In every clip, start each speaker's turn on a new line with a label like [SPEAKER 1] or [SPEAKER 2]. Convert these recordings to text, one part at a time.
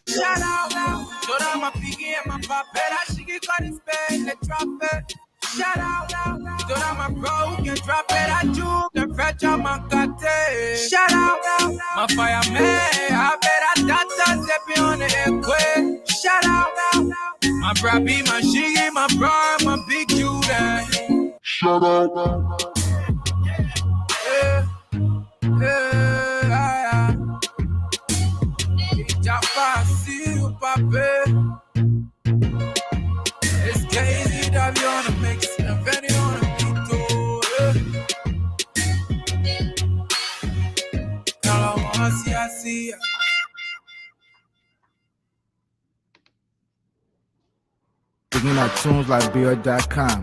[SPEAKER 1] Shout out, shout out my piggy and my papera. She can cut his bed, let drop it. Shout out, shout out my bro, can drop it. I juke and fetch out my cutte. Shout out, my fireman. I bet I data stepping on the equate. Shout out, my brappy, my shiggy, my bro, my big Judah. Shout out, it's crazy that you on the mix and Benny on the beat too. Girl, I wanna see, I see ya.
[SPEAKER 2] Digging at tunes like beer.com.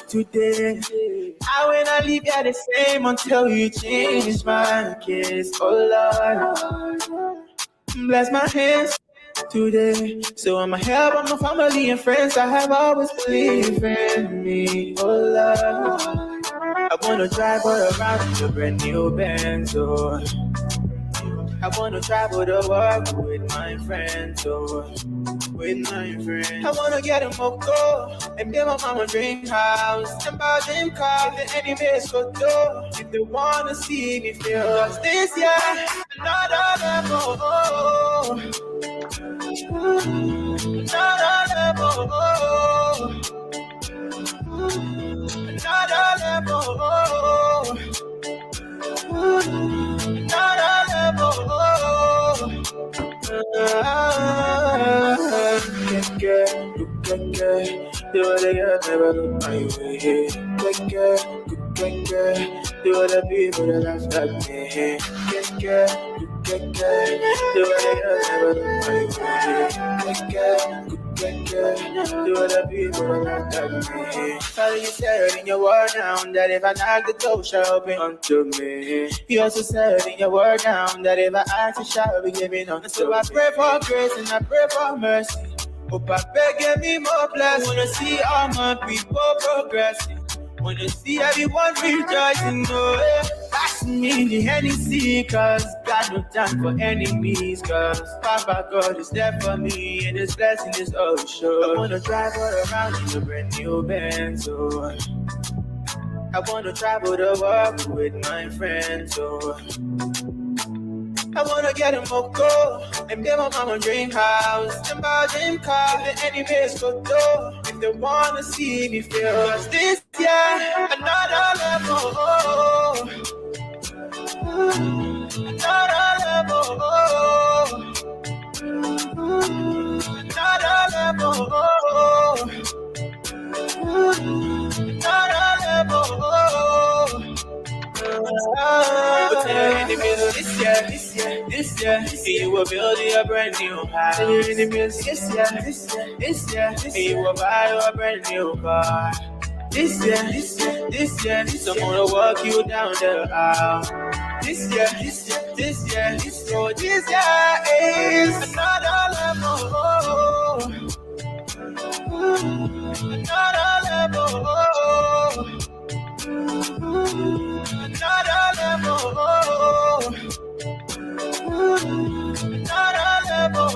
[SPEAKER 3] Today, I will not leave you the same until you change my case. Oh Lord, bless my hands today. So I'ma help my family and friends that have always believed in me. Oh Lord, I wanna drive all around in a brand new Benz. Oh, I wanna travel the world with my friends. Oh, with my friends. I wanna get a moco and build my mama dream house and buy dream car. If the enemies go through, if they wanna see me feel, cause this year another level. Another level. Another level. Another level. Do what I never look my way. Do what the people that laugh at me. Do what I never look my way. Do what the people that laugh at me. Father, you said in your word now that if I knock, the door shall open unto me. You also said in your word now that if I ask, it shall be given unto me. So I pray for grace and I pray for mercy. Hope I beg, give me more blessings. Wanna see all my people progressing. Wanna see everyone rejoicing. Oh, yeah. Pass me the Hennessy, cause got no time for enemies. Cause Papa God is there for me, and His blessing is all sure. I wanna drive all around in a brand new Benz. Oh, I wanna travel the world with my friends. Oh, I wanna get a moco and build my mama dream house and buy a dream car. If the enemies go through, if they wanna see me feel, cause this year another level. Another level. Another level. Another level. But tell your enemies this year, you will build you a brand new house. Tell your enemies this year, and you will buy you a brand new car. This year, someone will walk you down the aisle. This year, so this year is another level. Another level. Another level. Another level.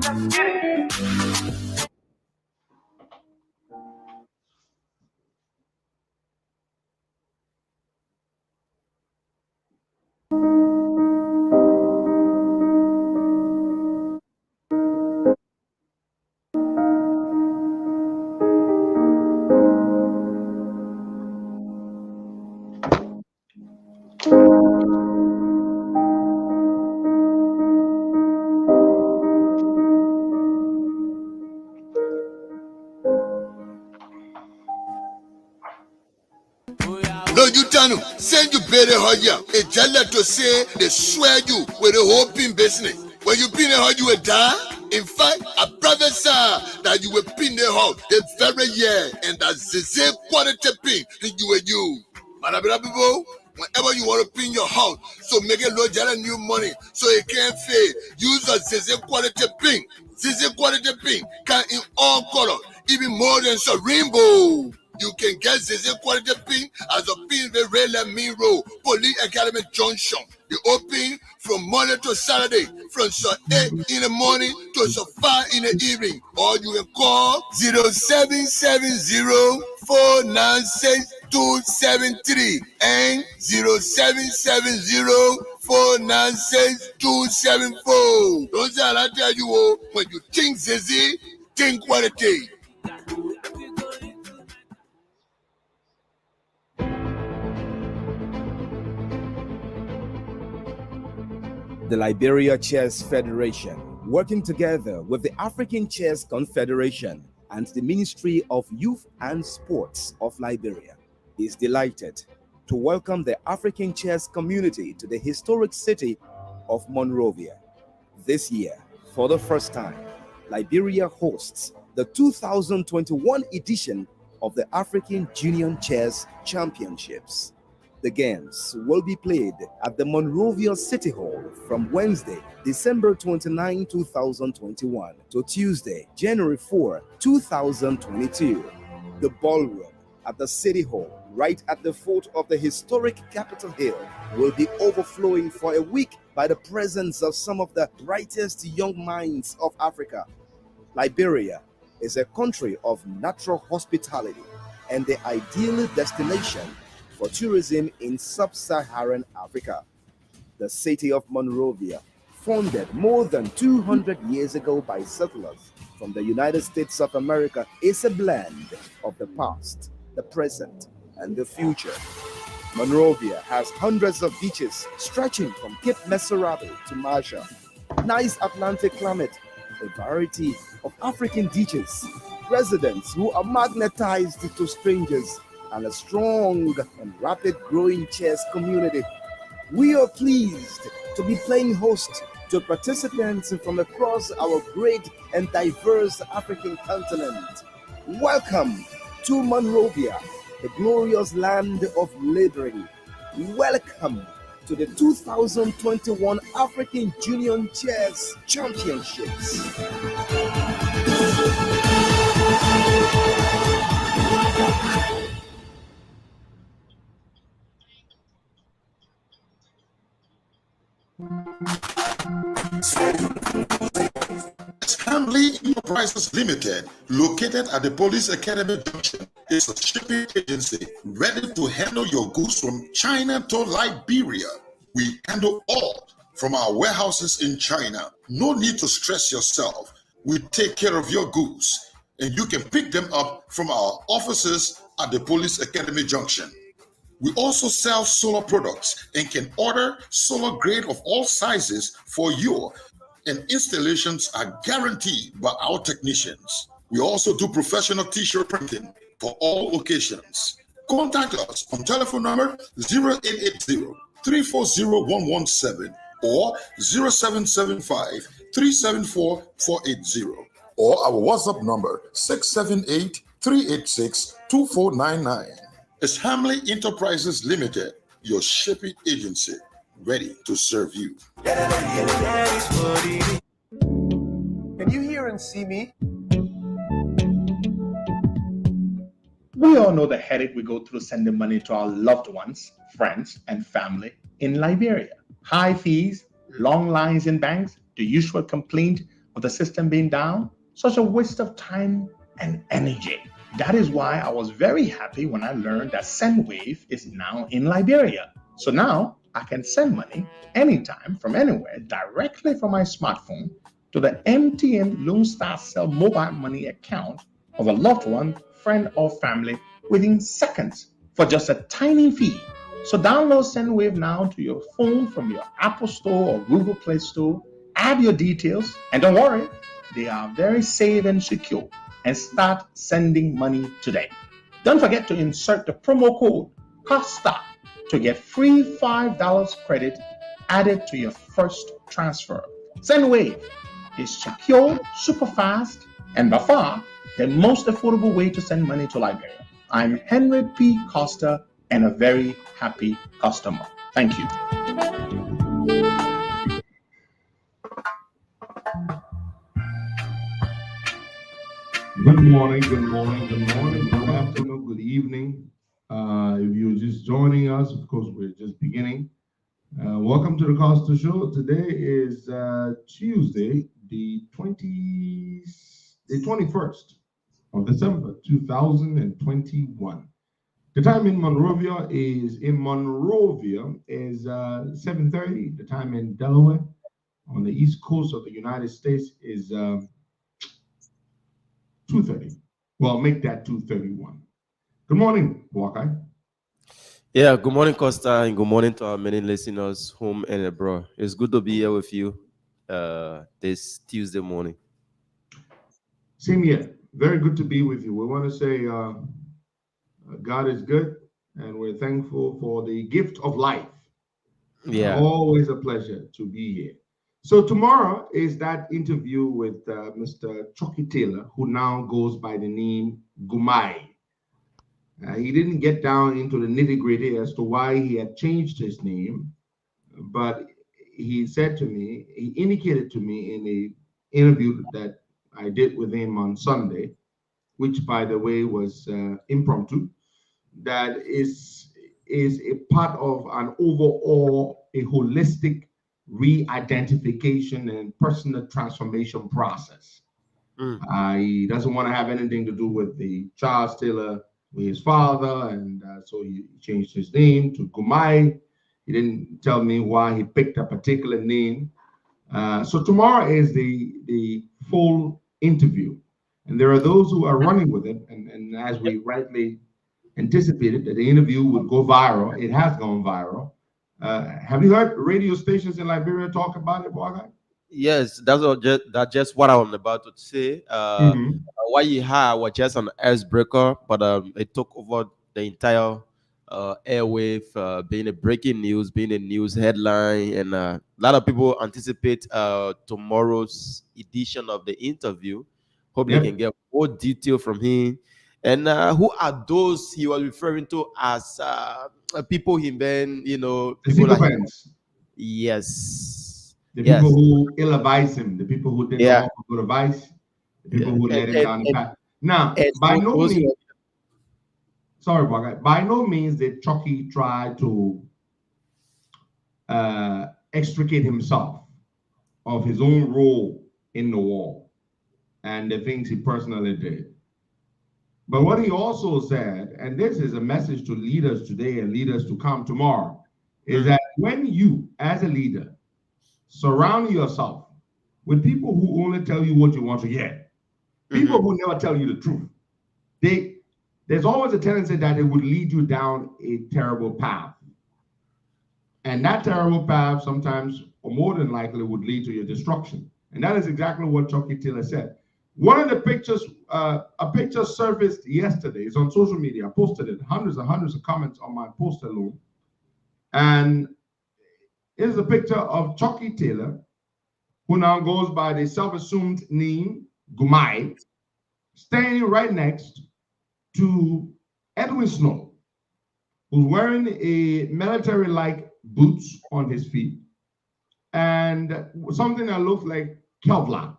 [SPEAKER 3] Let's get it.
[SPEAKER 4] you tell them, send you better hire. A jala to say they swear you with a hoping business. When you pin a hug, you will die. In fact, a brother said that you will pin the hug the very year, and that's the same quality pin you will use. People, whenever you want to pin your house, so make it low jala new money so it can't fail. Use a ZZ quality pin. ZZ quality pin can in all colors, even more than some rainbow. You can get ZZ quality pin as a pin the rail and mean road, Police Academy Junction. They open from Monday to Saturday, from 8 in the morning to 5 in the evening. Or you can call 0770-496-273 and 0770-496-274. Don't say I tell you, when you think ZZ, think quality.
[SPEAKER 5] The Liberia Chess Federation, working together with the African Chess Confederation and the Ministry of Youth and Sports of Liberia, is delighted to welcome the African chess community to the historic city of Monrovia. This year, for the first time, Liberia hosts the 2021 edition of the African Junior Chess Championships. The games will be played at the Monrovia City Hall from Wednesday, December 29, 2021 to Tuesday, January 4, 2022. The ballroom at the City Hall, right at the foot of the historic Capitol Hill, will be overflowing for a week by the presence of some of the brightest young minds of Africa. Liberia is a country of natural hospitality and the ideal destination for tourism in sub-Saharan Africa. The city of Monrovia, founded more than 200 years ago by settlers from the United States of America, is a blend of the past, the present, and the future. Monrovia has hundreds of beaches stretching from Cape Mesurado to Marshall. Nice Atlantic climate, a variety of African beaches, residents who are magnetized to strangers, and a strong and rapid growing chess community. We are pleased to be playing host to participants from across our great and diverse African continent. Welcome to Monrovia, the glorious land of liberty. Welcome to the 2021 African Junior Chess Championships.
[SPEAKER 6] Assembly Enterprises Limited, located at the Police Academy Junction, is a shipping agency ready to handle your goods from China to Liberia. We handle all from our warehouses in China. No need to stress yourself. We take care of your goods, and you can pick them up from our offices at the Police Academy Junction. We also sell solar products and can order solar grade of all sizes for you, and installations are guaranteed by our technicians. We also do professional t-shirt printing for all occasions. Contact us on telephone number 0880-340-117 or 0775-374-480 or our WhatsApp number 678-386-2499. It's Hamley Enterprises Limited, your shipping agency, ready to serve you.
[SPEAKER 7] Can you hear and see me? We all know the headache we go through sending money to our loved ones, friends, and family in Liberia. High fees, long lines in banks, the usual complaint of the system being down, such a waste of time and energy. That is why I was very happy when I learned that SendWave is now in Liberia. So now I can send money anytime from anywhere directly from my smartphone to the MTN Lone Star Cell mobile money account of a loved one, friend, or family within seconds for just a tiny fee. So download SendWave now to your phone from your Apple Store or Google Play Store. Add your details, and don't worry, they are very safe and secure. And start sending money today. Don't forget to insert the promo code Costa to get free $5 credit added to your first transfer. SendWave is secure, super fast, and by far the most affordable way to send money to Liberia. I'm Henry P. Costa and a very happy customer. Thank you.
[SPEAKER 8] Good morning, good morning, good morning, good afternoon, good evening. If you're just joining us, of course, we're just beginning. Welcome to the Costa Show. Today is Tuesday, the 21st of December, 2021. The time in Monrovia is 7:30. The time in Delaware on the East Coast of the United States is 2:30. Well, make that 2:31. Good morning, Walker.
[SPEAKER 9] Yeah, good morning, Costa, and good morning to our many listeners home and abroad. It's good to be here with you this Tuesday morning.
[SPEAKER 8] Same here. Very good to be with you. We want to say God is good, and we're thankful for the gift of life.
[SPEAKER 9] Yeah.
[SPEAKER 8] Always a pleasure to be here. So tomorrow is that interview with Mr. Chucky Taylor, who now goes by the name Gumai. He didn't get down into the nitty-gritty as to why he had changed his name, but he indicated to me in the interview that I did with him on Sunday, which, by the way, was impromptu, that is a part of an overall, a holistic re-identification and personal transformation process. He doesn't want to have anything to do with the Charles Taylor, with his father, and so he changed his name to Gumai. He didn't tell me why he picked a particular name. So tomorrow is the full interview, and there are those who are running with it, and as we rightly anticipated that the interview would go viral, it has gone viral. Have you heard radio stations in Liberia talk about it, Boga?
[SPEAKER 9] Yes, that's just what I'm about to say. What you had was just an icebreaker, but it took over the entire airwave, being a breaking news, being a news headline, and a lot of people anticipate tomorrow's edition of the interview. Hope they can get more detail from him. And who are those he was referring to as people he been,
[SPEAKER 8] the
[SPEAKER 9] people like
[SPEAKER 8] sycophants.
[SPEAKER 9] Yes.
[SPEAKER 8] The people who ill-advised him, the people who didn't offer good advice, the people who let him down the path. Now, by no means, sorry, Boga, by no means did Chucky try to extricate himself of his own role in the war and the things he personally did. But what he also said, and this is a message to leaders today and leaders to come tomorrow, is that when you, as a leader, surround yourself with people who only tell you what you want to hear, people who never tell you the truth, there's always a tendency that it would lead you down a terrible path. And that terrible path sometimes, or more than likely, would lead to your destruction. And that is exactly what Chucky Taylor said. One of the pictures, a picture surfaced yesterday. It's on social media. I posted it. Hundreds and hundreds of comments on my post alone. And here's a picture of Chucky Taylor, who now goes by the self-assumed name Gumai, standing right next to Edwin Snow, who's wearing a military-like boots on his feet and something that looks like Kevlar.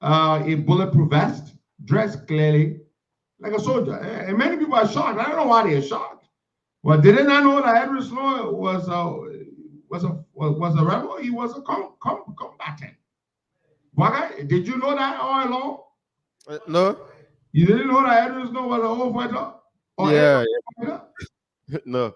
[SPEAKER 8] A bulletproof vest, dressed clearly like a soldier. And many people are shocked. I don't know why they're shocked. Well, did they not know that Edward Snow was a rebel? He was a combatant. Why? Did you know that all along?
[SPEAKER 9] No.
[SPEAKER 8] You didn't know that Edward Snow was a war fighter?
[SPEAKER 9] Fighter? No.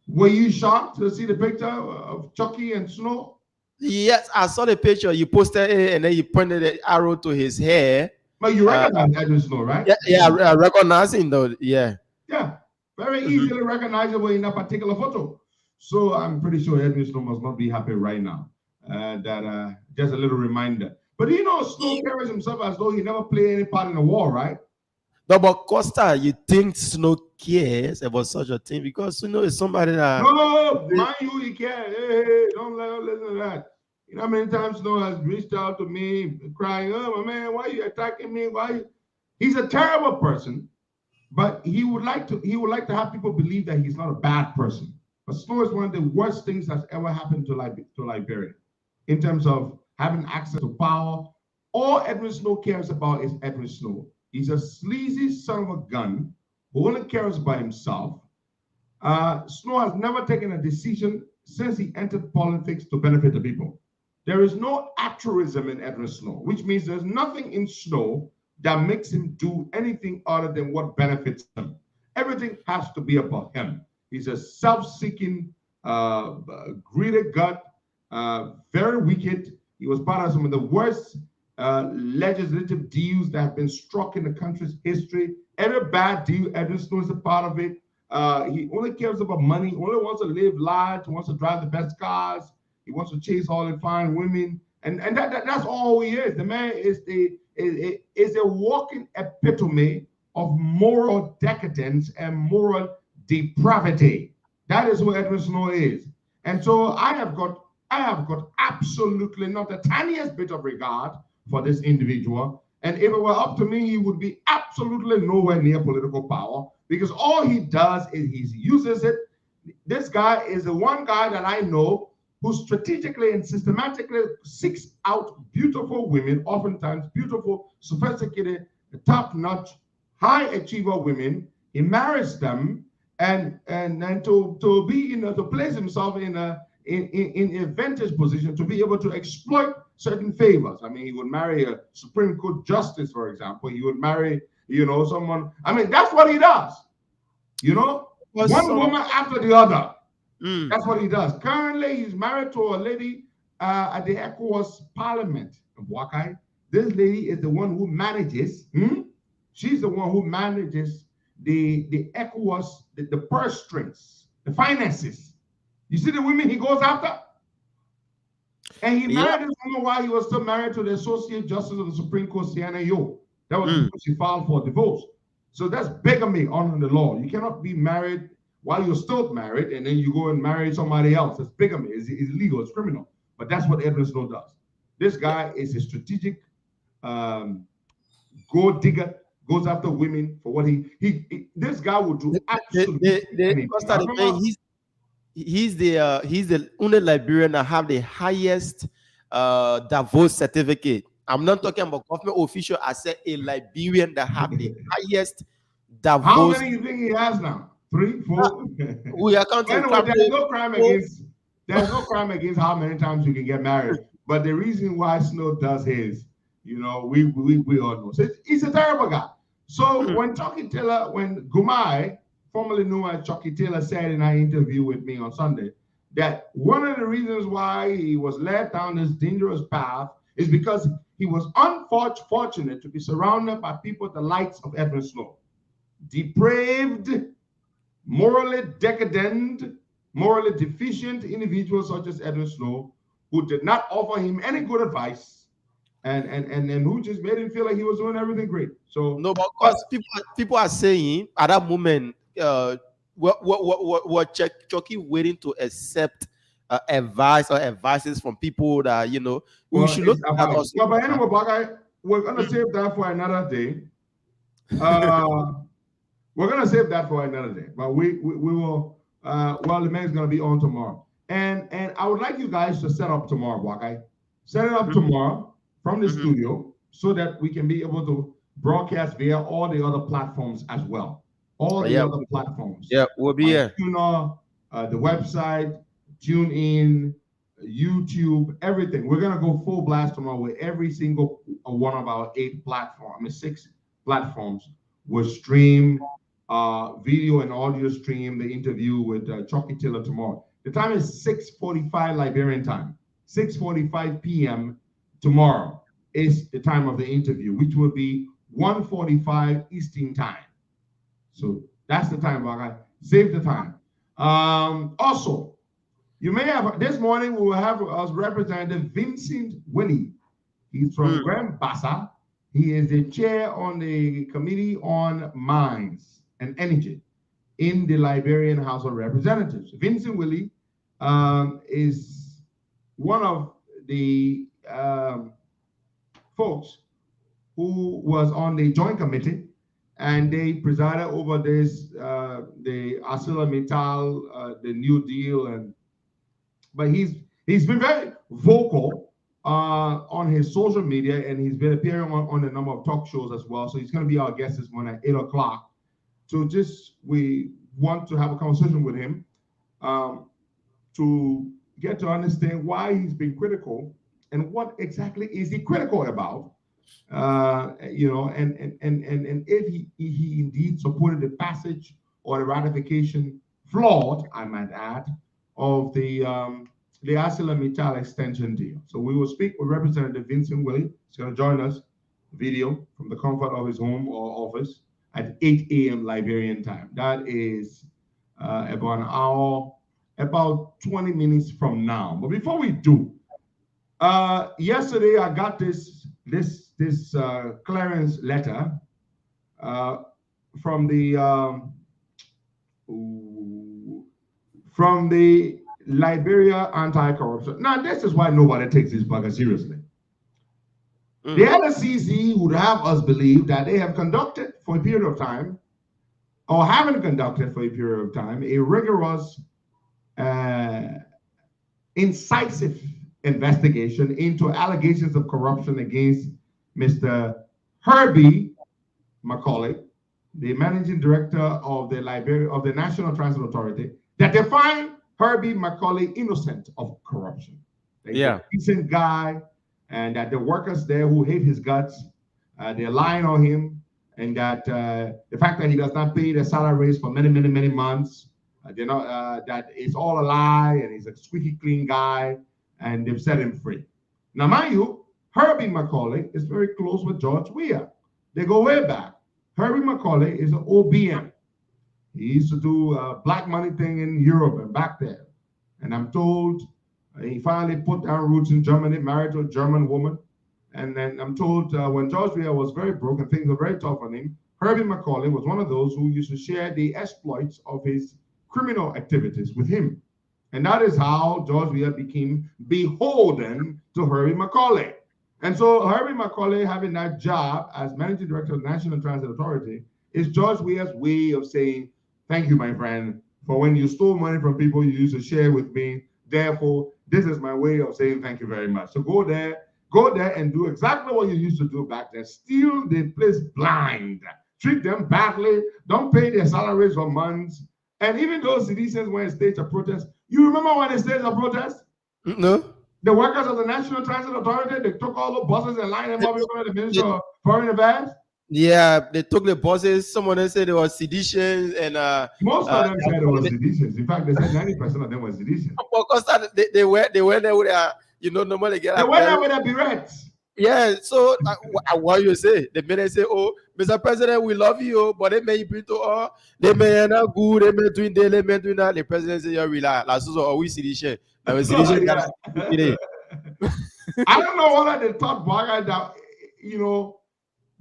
[SPEAKER 8] Were you shocked to see the picture of Chucky and Snow?
[SPEAKER 9] Yes, I saw the picture. You posted it and then you pointed the arrow to his hair.
[SPEAKER 8] But you recognize Edwin Snow, right?
[SPEAKER 9] Yeah, I recognize him though. Yeah.
[SPEAKER 8] Yeah, very easily recognizable in that particular photo. So I'm pretty sure Edwin Snow must not be happy right now. Just a little reminder. But Snow carries himself as though he never played any part in the war, right?
[SPEAKER 9] No, but Costa, you think Snow cares about such a thing? Because it's somebody that
[SPEAKER 8] No, mind you, he can't. Hey, don't listen to that. You know how many times Snow has reached out to me crying, oh, my man, why are you attacking me? He's a terrible person, but he would like to have people believe that he's not a bad person. But Snow is one of the worst things that's ever happened to Liberia in terms of having access to power. All Edwin Snow cares about is Edwin Snow. He's a sleazy son of a gun who only cares about himself. Snow has never taken a decision since he entered politics to benefit the people. There is no altruism in Edwin Snow, which means there's nothing in Snow that makes him do anything other than what benefits him. Everything has to be about him. He's a self-seeking, greedy gut, very wicked. He was part of some of the worst legislative deals that have been struck in the country's history. Every bad deal, Edwin Snow is a part of it. He only cares about money, only wants to live large, wants to drive the best cars, he wants to chase all the fine women, and that's all he is. The man is a walking epitome of moral decadence and moral depravity. That is who Edwin Snow is. And so I have got absolutely not the tiniest bit of regard for this individual. And if it were up to me, he would be absolutely nowhere near political power, because all he does is he uses it. This guy is the one guy that I know who strategically and systematically seeks out beautiful women, oftentimes beautiful, sophisticated, top-notch, high-achiever women. He marries them, and to be to place himself in a vantage position to be able to exploit certain favors. I mean, he would marry a Supreme Court justice, for example. He would marry, someone. I mean, that's what he does. One woman after the other. That's what he does. Currently, he's married to a lady at the ECOWAS Parliament of Wakai. This lady is the one who manages. She's the one who manages the ECOWAS, the purse strings, the finances. You see the women he goes after? And he married this woman while he was still married to the Associate Justice of the Supreme Court, Sienna Yo. That was because she filed for divorce. So that's bigamy under the law. You cannot be married while you're still married and then you go and marry somebody else. That's bigamy. It's illegal. It's criminal. But that's what Edwin Snow does. This guy is a strategic gold digger, goes after women for what this guy will do absolutely anything.
[SPEAKER 9] He's the only Liberian that have the highest divorce certificate. I'm not talking about government official. I said a Liberian that have the highest divorce.
[SPEAKER 8] How many do you think he has now? 3, 4?
[SPEAKER 9] We are counting.
[SPEAKER 8] Anyway, there's no crime against how many times you can get married. But the reason why Snow does his, we all know. So he's a terrible guy. So when Gumai, formerly known as Chucky Taylor, said in an interview with me on Sunday that one of the reasons why he was led down this dangerous path is because he was unfortunate to be surrounded by people the likes of Edwin Snow. Depraved, morally decadent, morally deficient individuals such as Edwin Snow, who did not offer him any good advice and who just made him feel like he was doing everything great. So
[SPEAKER 9] no, but of course, people are saying at that moment, what Chucky waiting to accept advices from people that we should look at us.
[SPEAKER 8] Well, but anyway, we're gonna save that for another day. We're gonna save that for another day. But we will. The man's gonna be on tomorrow, and I would like you guys to set up tomorrow, Wakai. Set it up tomorrow from the studio so that we can be able to broadcast via all the other platforms as well. All the other platforms.
[SPEAKER 9] Yeah, we'll be here.
[SPEAKER 8] The website, TuneIn, YouTube, everything. We're gonna go full blast tomorrow with every single one of our 6 platforms will stream video and audio stream the interview with Chucky Taylor tomorrow. The time is 6:45 Liberian time. 6:45 p.m. tomorrow is the time of the interview, which will be 1:45 Eastern time. So that's the time, Bagai. Save the time. Also, you may have, this morning we will have us Representative Vincent Winnie. He's from Grand Bassa. He is the chair on the Committee on Mines and Energy in the Liberian House of Representatives. Vincent Willie is one of the folks who was on the joint committee, and they presided over this, the ArcelorMittal, the New Deal, but he's been very vocal on his social media, and he's been appearing on a number of talk shows as well. So he's going to be our guest this morning at 8 o'clock. So we want to have a conversation with him to get to understand why he's been critical and what exactly is he critical about. You know, and if he indeed supported the passage or the ratification, flawed, I might add, of the ArcelorMittal extension deal. So we will speak with Representative Vincent Willie. He's going to join us, video from the comfort of his home or office at 8 a.m. Liberian time. That is about an hour, about 20 minutes from now. But before we do, yesterday I got this clearance letter from the Liberia Anti-Corruption. Now, this is why nobody takes this bugger seriously. The LSCC would have us believe that they have conducted for a period of time, or haven't conducted for a period of time, a rigorous, incisive investigation into allegations of corruption against Mr. Herbie Macaulay, the managing director of the National Transit Authority, that they find Herbie Macaulay innocent of corruption. He's a decent guy, and that the workers there who hate his guts, they're lying on him, and that the fact that he does not pay their salaries for many months, that it's all a lie, and he's a squeaky clean guy, and they've set him free. Now, mind you, Herbie Macaulay is very close with George Weah. They go way back. Herbie Macaulay is an OBM. He used to do a black money thing in Europe and back there. And I'm told he finally put down roots in Germany, married to a German woman. And then I'm told when George Weah was very broke and things were very tough on him, Herbie Macaulay was one of those who used to share the exploits of his criminal activities with him. And that is how George Weah became beholden to Herbie Macaulay. And so Herbie Macaulay having that job as managing director of the National Transit Authority is George Weah's way of saying, thank you, my friend, for when you stole money from people you used to share with me. Therefore, this is my way of saying thank you very much. So go there and do exactly what you used to do back then. Steal the place blind. Treat them badly. Don't pay their salaries for months. And even those citizens went stage a protest. You remember when they staged a protest?
[SPEAKER 9] No.
[SPEAKER 8] The workers of the National Transit Authority, they took all the buses and lined them up in front of the Minister of Foreign Affairs.
[SPEAKER 9] Yeah, they took the buses. Someone else said they were seditions, and
[SPEAKER 8] most of them said it was seditions. In fact, they said 90% of them were seditions.
[SPEAKER 9] Of course, they went there with their, normally get.
[SPEAKER 8] They went there with their berets.
[SPEAKER 9] Yeah, so what you say? The minute say, "Oh, Mr. President, we love you," but they may be to all, they may not good, they may doing this, they may doing that. The president say, "You rely." Like so, we sedition.
[SPEAKER 8] I don't know whether they thought that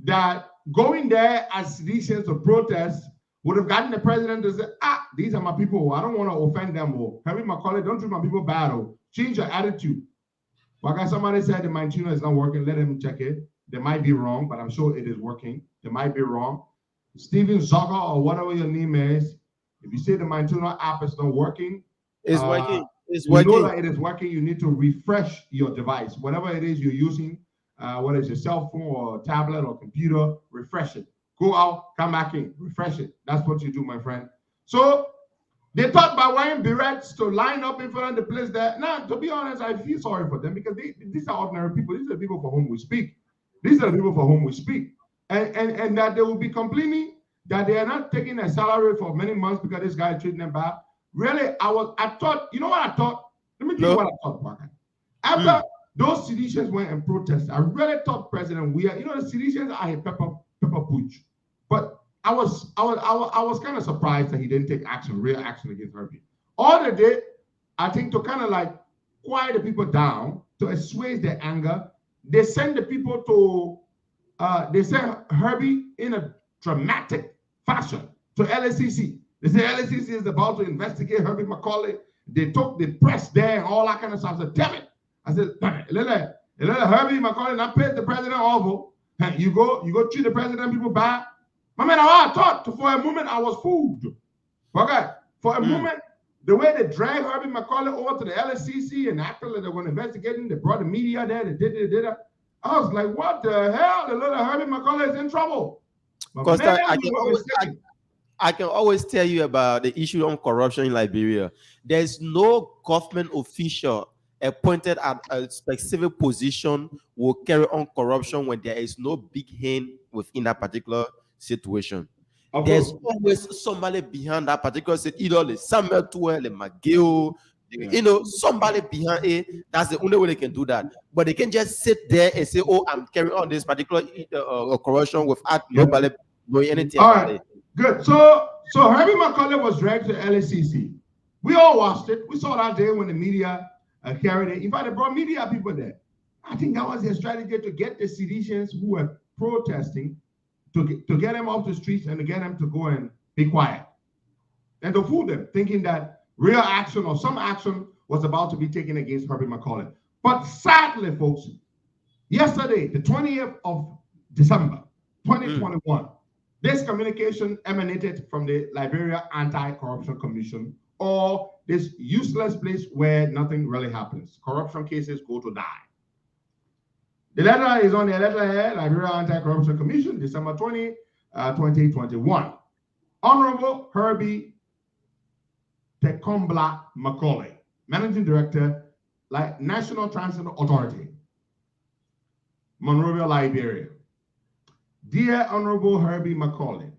[SPEAKER 8] that going there as citizens to protest would have gotten the president to say, these are my people. I don't want to offend them. Herbie Macaulay, don't treat my people bad. Change your attitude. Like somebody said the Mintuna is not working, let him check it. They might be wrong, but I'm sure it is working. They might be wrong. Steven Zogger or whatever your name is, if you say the Mintuna app is not working,
[SPEAKER 9] it's working. It's
[SPEAKER 8] working. You know that it is working. You need to refresh your device. Whatever it is you're using, whether it's your cell phone or tablet or computer, refresh it. Go out, come back in, refresh it. That's what you do, my friend. So they thought by wearing berets to line up in front of the place there. Now, to be honest, I feel sorry for them because these are ordinary people. These are the people for whom we speak. These are the people for whom we speak. And that they will be complaining that they are not taking a salary for many months because this guy is treating them bad. Really, I thought, you know what I thought? Let me tell you what I thought, Parker. After those citizens went and protested, I really thought President Weah, the citizens are a pepper pooch. But I was kind of surprised that he didn't take real action against Herbie. All they did, I think, to kind of like quiet the people down, to assuage their anger, they sent the people to they sent Herbie in a dramatic fashion to LACC. They say LACC is about to investigate Herbie Macaulay. They took the press there and all that kind of stuff. I said, damn it. I said, Herbie Macaulay not paid the president awful. You go treat the president people bad. My man, I thought for a moment I was fooled. Okay, for a moment, the way they dragged Herbie Macaulay over to the LSCC and acted like they were investigating, they brought the media there, they did that. I was like, what the hell? The little Herbie Macaulay is in trouble.
[SPEAKER 9] Costa, I can always tell you about the issue on corruption in Liberia. There's no government official appointed at a specific position will carry on corruption when there is no big hand within that particular situation. There's always somebody behind that particular situation, either the Samuel Tuel, the McGill, somebody behind it. That's the only way they can do that. But they can just sit there and say, oh, I'm carrying on this particular corruption without nobody knowing anything about it.
[SPEAKER 8] Good. So Herbie Macaulay was dragged to LACC. We all watched it. We saw that day when the media carried it. In fact, they brought media people there. I think that was their strategy to get the seditionists who were protesting to get them off the streets and to get them to go and be quiet. And to fool them, thinking that real action or some action was about to be taken against Herbie Macaulay. But sadly, folks, yesterday, the 20th of December, 2021, this communication emanated from the Liberia Anti-Corruption Commission, or this useless place where nothing really happens. Corruption cases go to die. The letter is on the letterhead, Liberia Anti-Corruption Commission, December 20, 2021. Honorable Herbie Tekombla Macaulay, Managing Director, National Transit Authority, Monrovia, Liberia. Dear Honorable Herbie Macaulay,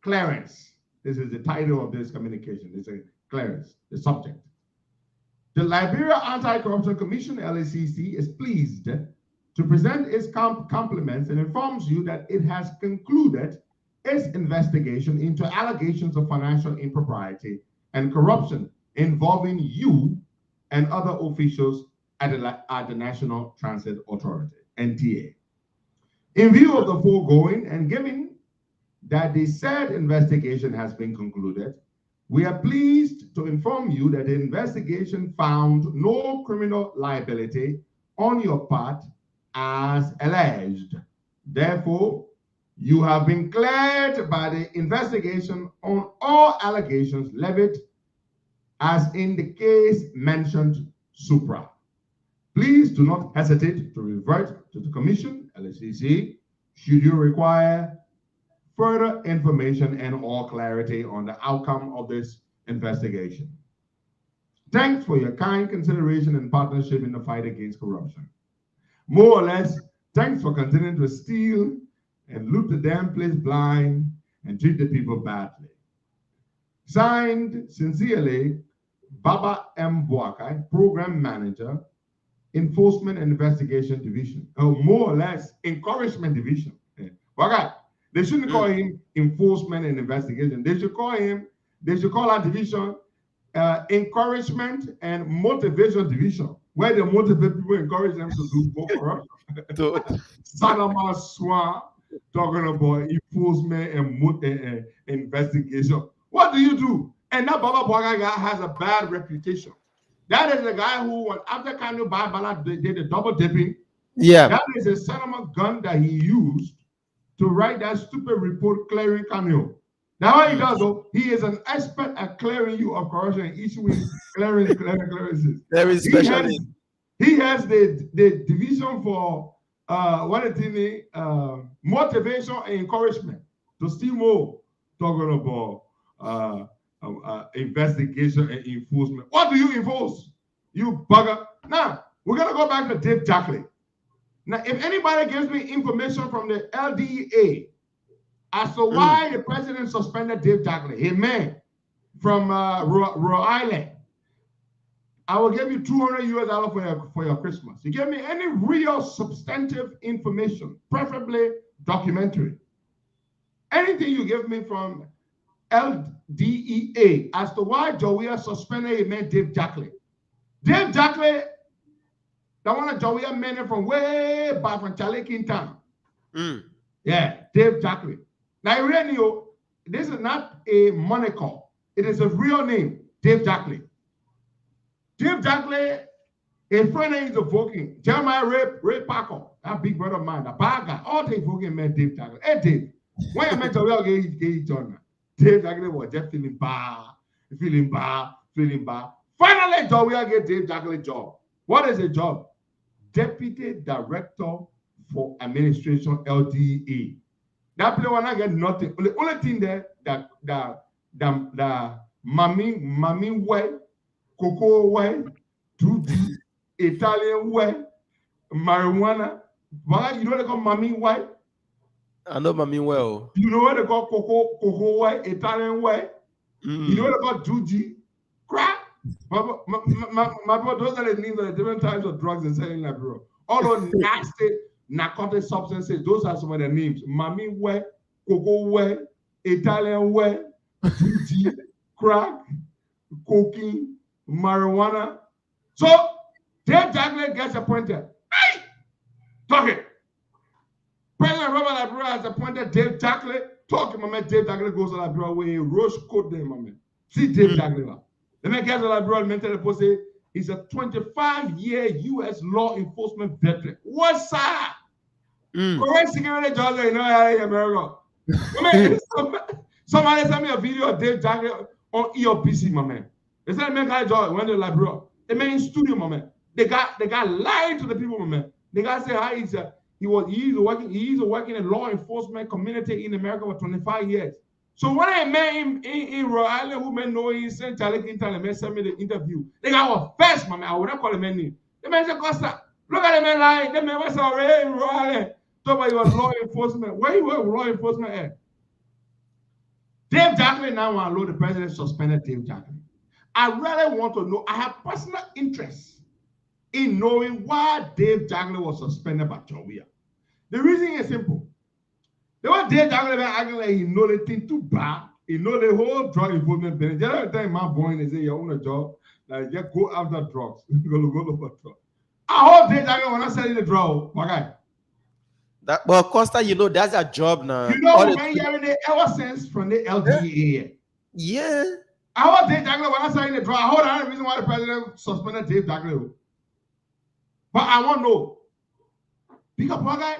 [SPEAKER 8] Clarence, this is the title of this communication. It's a Clarence, the subject. The Liberia Anti-Corruption Commission, LACC, is pleased to present its compliments and informs you that it has concluded its investigation into allegations of financial impropriety and corruption involving you and other officials at the National Transit Authority, NTA. In view of the foregoing and given that the said investigation has been concluded, we are pleased to inform you that the investigation found no criminal liability on your part as alleged. Therefore, you have been cleared by the investigation on all allegations levied as in the case mentioned supra. Please do not hesitate to revert to the Commission, LSCC, should you require further information and or clarity on the outcome of this investigation. Thanks for your kind consideration and partnership in the fight against corruption. More or less, thanks for continuing to steal and loot the damn place blind and treat the people badly. Signed, sincerely, Baba M. Boakai, Program Manager, Enforcement and Investigation Division. Oh, more or less, Encouragement Division. Okay. They shouldn't call him Enforcement and Investigation. They should call that division Encouragement and Motivation Division, where they motivate people, encourage them to do more corruption. Salama Swan talking about enforcement and investigation. What do you do? And that Baba Boakai guy has a bad reputation. That is the guy who, after Kanu Babala did the double dipping, that is a settlement gun that he used to write that stupid report clearing Kanu. Now what he does though, he is an expert at clearing you of corruption and issuing clearances.
[SPEAKER 9] Very specialist.
[SPEAKER 8] He has the division for motivation and encouragement to still more talking about investigation and enforcement. What do you enforce? You bugger. Now, we're going to go back to Dave Jackley. Now, if anybody gives me information from the LDA as to why the president suspended Dave Jackley, a man from Rhode Island, I will give you $200 for your Christmas. You give me any real substantive information, preferably documentary. Anything you give me from LDEA as to why Jowea suspended a man, Dave Jackley. Dave Jackley, the one that Jowea men from way back from Charlie King Town. Yeah, Dave Jackley. Now, you this is not a moniker. It is a real name, Dave Jackley. Dave Jackley, a friend is evoking. Jeremiah Ray Parker, that big brother of mine, the bad guy, all they evoking man, Dave Jackley. Hey, Dave, when you met your get John, Dave Jackley was just feeling bad. Finally, Joe, we get Dave Jackley job. What is a job? Deputy Director for Administration, LDA. That place will not get nothing. The only thing there that mommy way, cocoa way, 2G, Italian way, marijuana. You know what they call mommy way?
[SPEAKER 9] I know mommy well.
[SPEAKER 8] You know what they call cocoa way, Italian way? You know what they call 2G? Crack. My bro, those are the names of the different types of drugs and selling like bro. All those nasty narcotic substances, those are some of the names. Mami way, cocoa way, Italian way, 2G, crack, cocaine, marijuana. So Dave Jackley gets appointed. Hey! Talk it. President Robert Labrador has appointed Dave Jackley. Talking, my man. Dave Jackley goes to Labrador with a rose coat there, my man. See Dave Jackley now. The man gets to Labrador mental post. He's a 25-year U.S. law enforcement veteran. What's up? Correct security judge in America. Somebody sent me a video of Dave Jackley on EOPC, my man. They said, man, guy George went to the library. The man in studio, my man. They got lying to the people, my man. The guy said how he's working in law enforcement community in America for 25 years. So when I met him in Rhode Island, who men know he sent Charlie Clinton and sent me the interview. They got our first, my man. I would not call the man name. The man said, Costa, look at the man lying. The man was already in Rhode Island. Talk about your law enforcement. Where you work with law enforcement at? Dave Jackley now want to know the president suspended Dave Jackley. I really want to know. I have personal interest in knowing why Dave Jackley was suspended by Jawia. The reason is simple. The way Dave Jackley acting like he know the thing too bad. He know the whole drug enforcement business. Just every time my boy they say you own a job, like just go after drugs. go for drugs. I hope Dave Jackley when I sell the drug, my guy.
[SPEAKER 9] That well, Costa, you know that's a job now.
[SPEAKER 8] You know when you're in the ever since from the LDA.
[SPEAKER 9] Yeah.
[SPEAKER 8] I hope Dave Jackley when I sell the drug. I hope that's the reason why the president suspended Dave Jackley. But I want to know because my guy.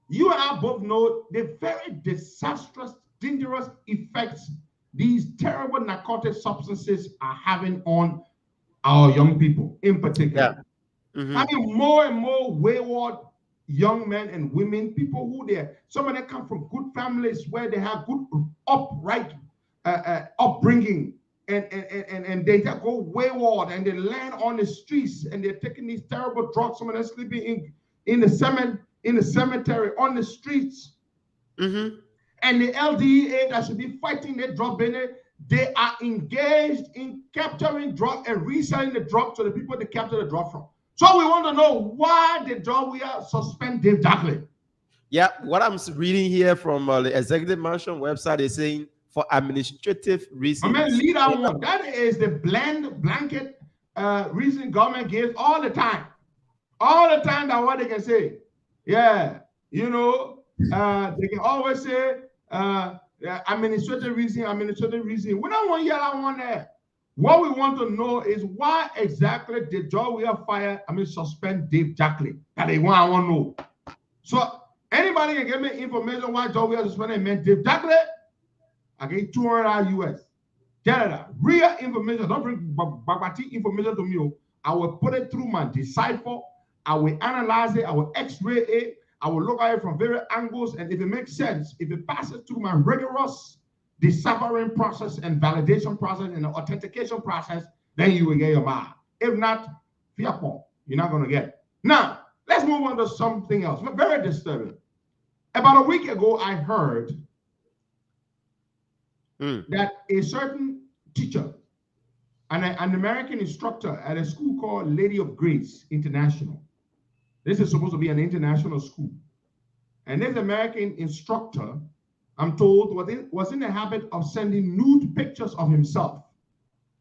[SPEAKER 8] You and I both know the very disastrous, dangerous effects these terrible narcotic substances are having on our young people in particular. Yeah. Having more and more wayward young men and women, people who some of them come from good families where they have good upright upbringing and they just go wayward and they land on the streets and they're taking these terrible drugs. Some of them sleeping in the cemetery, on the streets. And the LDA that should be fighting the drug business, they are engaged in capturing drug and reselling the drug to the people they capture the drug from. So we want to know why the drug we are suspend Dave Jackley.
[SPEAKER 9] Yeah, what I'm reading here from the executive mansion website is saying for administrative reasons.
[SPEAKER 8] I mean, lead that one. That is the blanket reason government gives all the time. All the time that what they can say. Yeah, you know, they can always say administrative reason. We don't want to hear that one there. What we want to know is why exactly did Joe suspend Dave Jackley? That they want to know. So anybody can give me information why Joe Weah suspended meant Dave Jackley? I get $200 US. Get it out. Real information. Don't bring babati information to me. I will put it through my decipher. I will analyze it, I will x-ray it, I will look at it from various angles, and if it makes sense, if it passes through my rigorous deciphering process and validation process and authentication process, then you will get your mark. If not, fearful, you're not going to get it. Now, let's move on to something else. Very disturbing. About a week ago, I heard that a certain teacher, an American instructor at a school called Lady of Grace International. This is supposed to be an international school. And this American instructor, I'm told, was in the habit of sending nude pictures of himself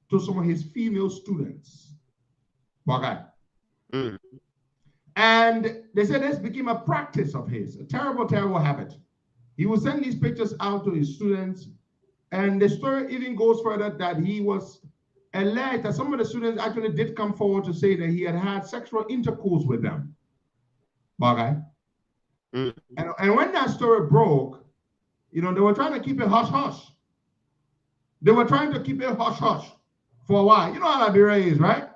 [SPEAKER 8] to some of his female students. Okay. And they said this became a practice of his, a terrible, terrible habit. He would send these pictures out to his students, and the story even goes further that he was alleged that some of the students actually did come forward to say that he had had sexual intercourse with them. Okay? And when that story broke, they were trying to keep it hush-hush. They were trying to keep it hush-hush for a while. You know how Liberia is, right?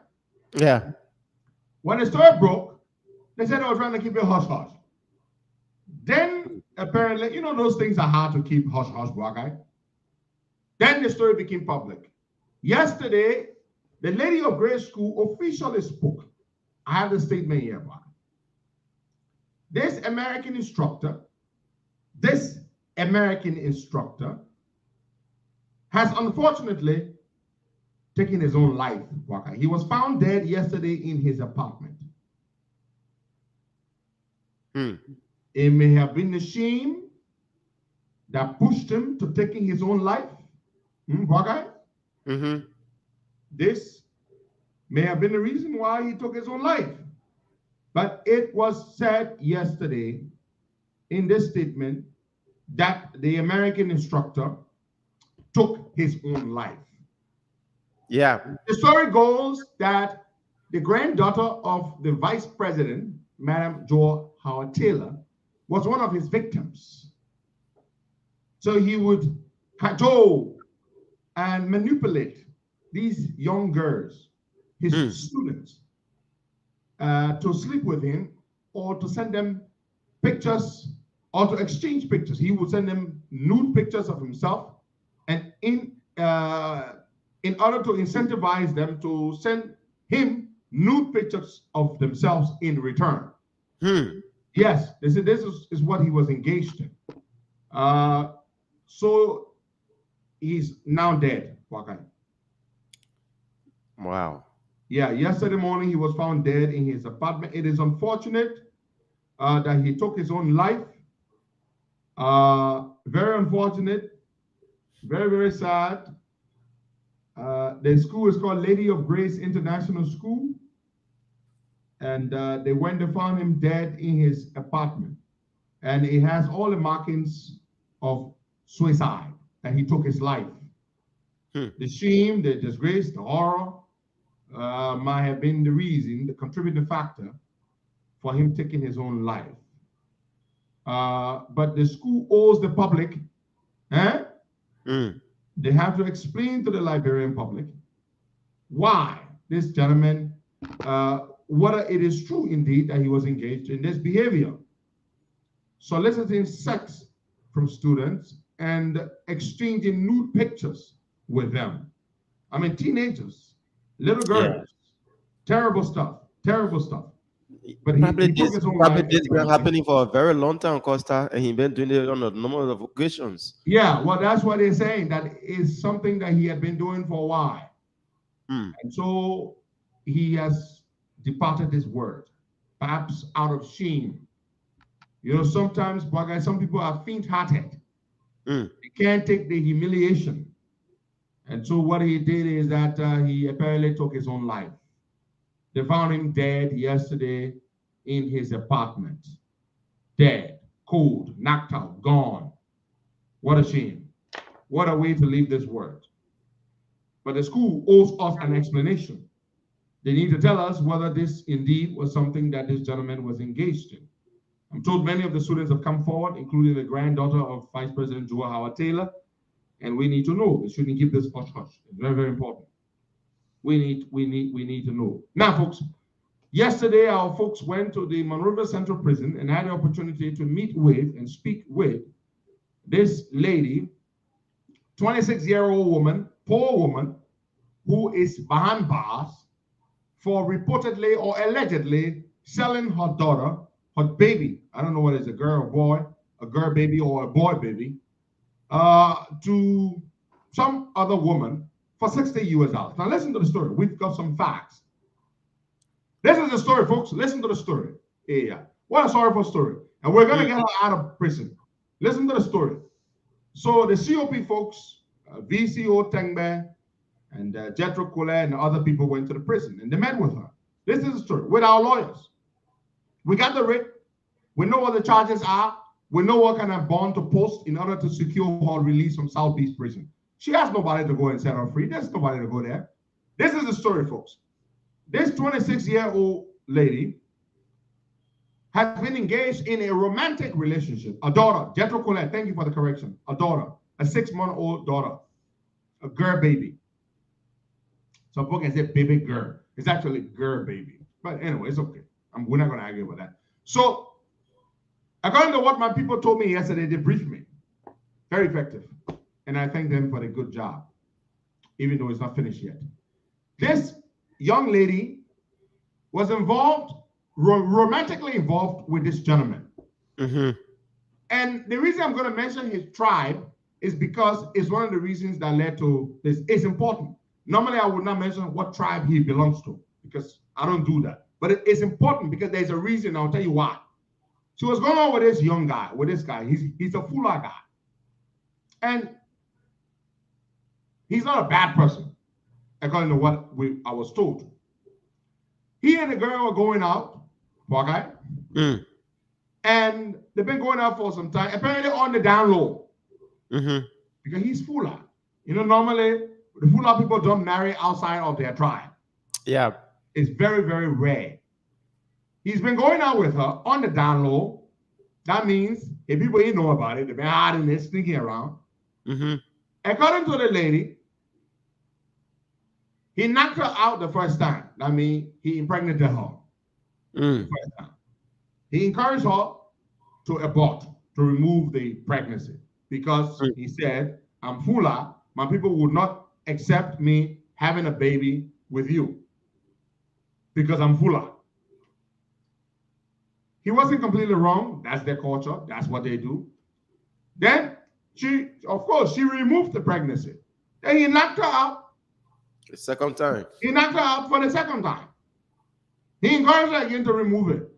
[SPEAKER 9] Yeah.
[SPEAKER 8] When the story broke, they said they were trying to keep it hush-hush. Then, apparently, those things are hard to keep hush-hush, okay? Then the story became public. Yesterday, the Lady of Grace School officially spoke. I have the statement here, boy. This American instructor has unfortunately taken his own life. Okay? He was found dead yesterday in his apartment. It may have been the shame that pushed him to taking his own life. Okay? This may have been the reason why he took his own life. But it was said yesterday in this statement that the American instructor took his own life.
[SPEAKER 9] Yeah.
[SPEAKER 8] The story goes that the granddaughter of the vice president, Madam Joe Howard Taylor, was one of his victims. So he would cajole and manipulate these young girls, his students, to sleep with him or to send them pictures or to exchange pictures. He would send them nude pictures of himself, and in order to incentivize them to send him nude pictures of themselves in return. Yes, this is what he was engaged in. So he's now dead.
[SPEAKER 9] Wow.
[SPEAKER 8] Yeah, yesterday morning he was found dead in his apartment. It is unfortunate that he took his own life. Very unfortunate. Very, very sad. The school is called Lady of Grace International School. And they went to found him dead in his apartment. And it has all the markings of suicide, that he took his life. The shame, the disgrace, the horror might have been the reason, the contributing factor for him taking his own life. But the school owes the public, they have to explain to the Liberian public why this gentleman, whether it is true indeed that he was engaged in this behavior, soliciting sex from students and exchanging nude pictures with them. I mean, teenagers, little girls, terrible stuff. But
[SPEAKER 9] probably this been happening for a very long time, Costa, and he's been doing it on a number of occasions.
[SPEAKER 8] Yeah, well, that's what they're saying. That is something that he had been doing for a while. And so he has departed his word, perhaps out of shame. Sometimes, some people are faint-hearted. They can't take the humiliation. And so what he did is that he apparently took his own life. They found him dead yesterday in his apartment. Dead, cold, knocked out, gone. What a shame. What a way to leave this world. But the school owes us an explanation. They need to tell us whether this indeed was something that this gentleman was engaged in. I'm told many of the students have come forward, including the granddaughter of Vice President Joe Howard Taylor, and we need to know. We shouldn't keep this hush-hush. It's very, very important. We need to know. Now, folks, yesterday our folks went to the Monrovia Central Prison and had the opportunity to meet with and speak with this lady, 26-year-old woman, poor woman, who is behind bars for reportedly or allegedly selling her daughter, her baby, I don't know whether it's a girl or boy, a girl baby or a boy baby, to some other woman for $60 US. Now listen to the story. We've got some facts. This is the story, folks. Listen to the story. Yeah. What a sorrowful story. And we're going to get her out of prison. Listen to the story. So the COP folks, VCO Tengbe, and Jetro Kule and other people went to the prison and they met with her. This is the story with our lawyers. We got the writ. We know what the charges are. with no what kind of bond to post in order to secure her release from South Beach Prison. She has nobody to go and set her free. There's nobody to go there. This is the story, folks. This 26-year-old lady has been engaged in a romantic relationship. A daughter, Jetro Colette, thank you for the correction. A daughter, a 6-month-old daughter, a girl baby. Some people can say baby girl. It's actually girl baby. But anyway, it's okay. We're not going to argue about that. So, according to what my people told me yesterday, they briefed me. Very effective. And I thank them for the good job, even though it's not finished yet. This young lady was involved, romantically involved with this gentleman.
[SPEAKER 9] Mm-hmm.
[SPEAKER 8] And the reason I'm going to mention his tribe is because it's one of the reasons that led to this. It's important. Normally, I would not mention what tribe he belongs to because I don't do that. But it's important because there's a reason. I'll tell you why. So what's going on with this young guy, with this guy? He's a Fula guy. And he's not a bad person, according to what I was told. He and the girl were going out, okay? And they've been going out for some time, apparently on the down low.
[SPEAKER 9] Mm-hmm.
[SPEAKER 8] Because he's Fula. You know, normally, the Fula people don't marry outside of their tribe.
[SPEAKER 9] Yeah.
[SPEAKER 8] It's very, very rare. He's been going out with her on the down low. That means if people ain't know about it, they've been hiding it, sneaking around.
[SPEAKER 9] Mm-hmm.
[SPEAKER 8] According to the lady, he knocked her out the first time. That means he impregnated her the first time. He encouraged her to abort, to remove the pregnancy, because he said, I'm Fula, my people would not accept me having a baby with you because I'm Fula. He wasn't completely wrong. That's their culture. That's what they do. Then she removed the pregnancy. Then he knocked her out.
[SPEAKER 9] The second time.
[SPEAKER 8] He knocked her out for the second time. He encouraged her again to remove it.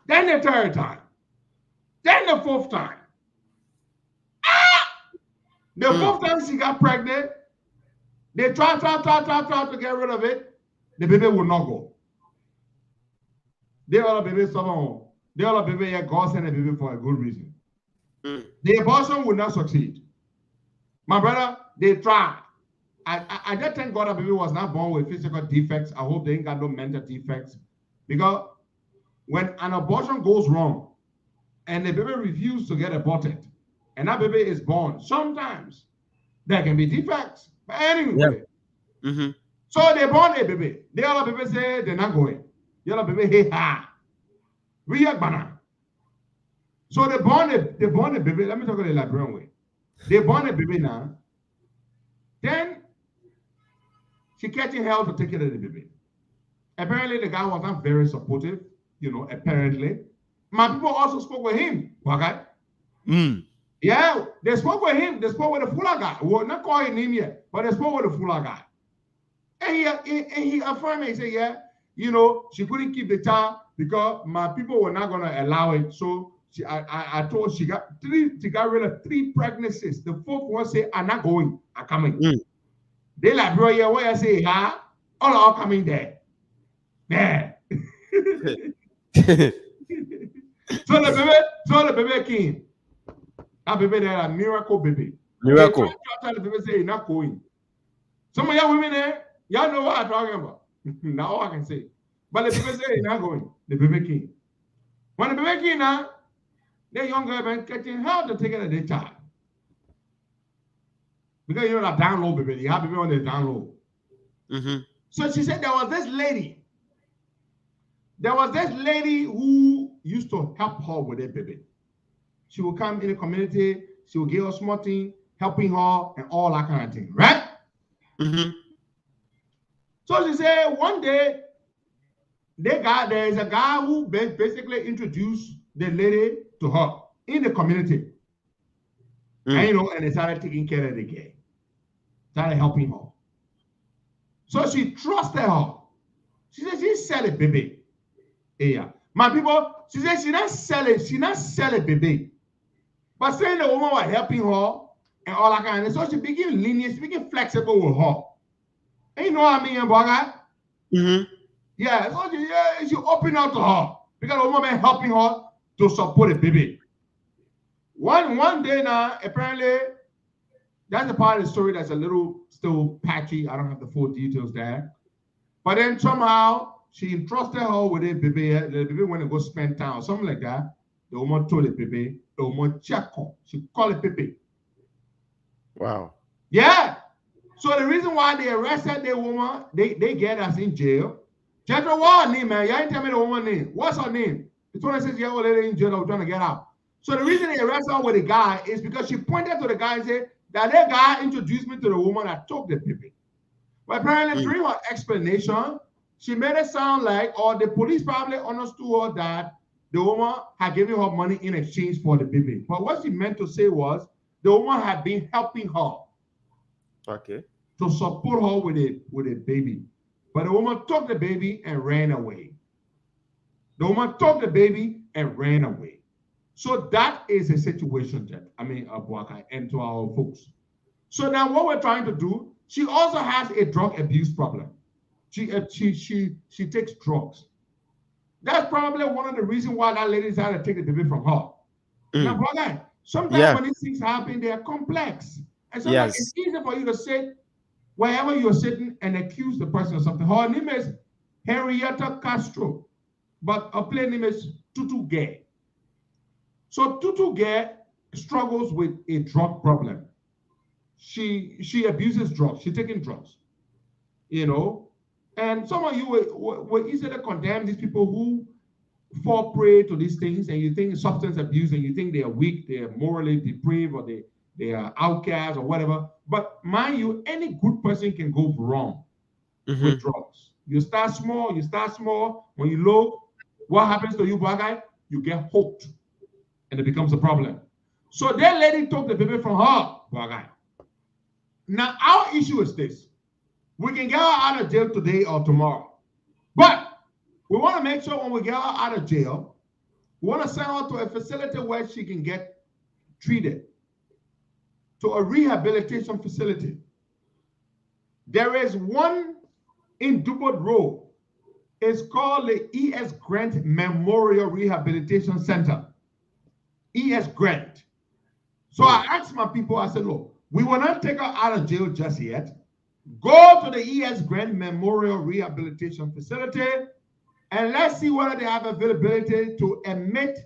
[SPEAKER 8] Then the third time. Then the fourth time. The fourth time she got pregnant, they tried to get rid of it. The baby would not go. They all baby someone. They all baby, yeah, God sent a baby for a good reason. The abortion would not succeed. My brother, they tried. I just thank God that baby was not born with physical defects. I hope they ain't got no mental defects. Because when an abortion goes wrong and the baby refuses to get aborted, and that baby is born, sometimes there can be defects. But anyway, so they born a baby. The other baby say they're not going. The other baby, hey ha. We are banana. So they born a baby. Let me talk about the Liberian way. They born a baby now. Then she catching hell to take care of the baby. Apparently the guy was not very supportive, you know, apparently. My people also spoke with him. Okay? Yeah, they spoke with him. They spoke with the Fula guy. Well, not calling him yet, but they spoke with the Fula guy. And he affirmed it. He said, yeah, you know, she couldn't keep the child because my people were not going to allow it. So I told her she got rid of 3 pregnancies. The fourth one said, I'm not going. I'm coming. They like, bro, yeah, what I say, huh? All coming there. Yeah. So the baby came. That baby there, a miracle baby.
[SPEAKER 9] Miracle.
[SPEAKER 8] The baby say, you're not going. Some of y'all women there, y'all know what I'm talking about. Now all I can say. But the baby say, you're not going. The baby came. When the baby came now, the young girl been catching hell to take care of their child. Because you know that down low baby, you have baby on the down low. So she said there was this lady. There was this lady who used to help her with that baby. She would come in the community, she would give her small thing, helping her and all that kind of thing, right? So she said one day, there is a guy who basically introduced the lady to her in the community. And you know, and they started taking care of the girl. Started helping her. So she trusted her. She said she sell a baby. Yeah. My people, she said she not sell a baby. But saying the woman was helping her and all that kind of thing. So she became lenient, she became flexible with her. And you know what I mean, boy? Yeah, so she opened up to her because the woman been helping her to support the baby. One day now, apparently, that's the part of the story that's a little still patchy. I don't have the full details there. But then somehow she entrusted her with a baby. The baby went to go spend time or something like that. The woman told the baby, the woman check her. She called the baby.
[SPEAKER 9] Wow.
[SPEAKER 8] Yeah. So the reason why they arrested the woman, they get us in jail. Judge, what her name, man? You ain't tell me the woman's name. What's her name? The 26-year-old lady in jail that was trying to get out. So the reason they arrested her with the guy is because she pointed to the guy and said that guy introduced me to the woman that took the baby. But apparently, during her explanation, she made it sound like, or the police probably understood her that the woman had given her money in exchange for the baby. But what she meant to say was the woman had been helping her.
[SPEAKER 9] Okay.
[SPEAKER 8] To support her with a baby. But the woman took the baby and ran away. The woman took the baby and ran away. So that is a situation that, Abuaka, and to our folks. So now what we're trying to do, she also has a drug abuse problem. She takes drugs. That's probably one of the reasons why that lady decided to take the baby from her. Now, brother, sometimes when these things happen, they are complex. And sometimes it's easy for you to sit wherever you're sitting and accuse the person of something. Her name is Henrietta Castro, but her plain name is Tutu Gay. So Tutu Gay struggles with a drug problem. She abuses drugs. She's taking drugs, And some of you will easily condemn these people who fall prey to these things, and you think substance abuse, and you think they are weak, they are morally depraved, or they are outcasts or whatever. But mind you, any good person can go wrong with drugs. You start small. When you low, what happens to you, black guy? You get hooked, and it becomes a problem. So that lady took the baby from her, black guy. Now, our issue is this. We can get her out of jail today or tomorrow. But we want to make sure when we get her out of jail, we want to send her to a facility where she can get treated, to a rehabilitation facility. There is one in Dupont Road. It's called the E.S. Grant Memorial Rehabilitation Center. E.S. Grant. So I asked my people, I said, look, we will not take her out of jail just yet. Go to the E.S. Grant Memorial Rehabilitation Facility and let's see whether they have availability to admit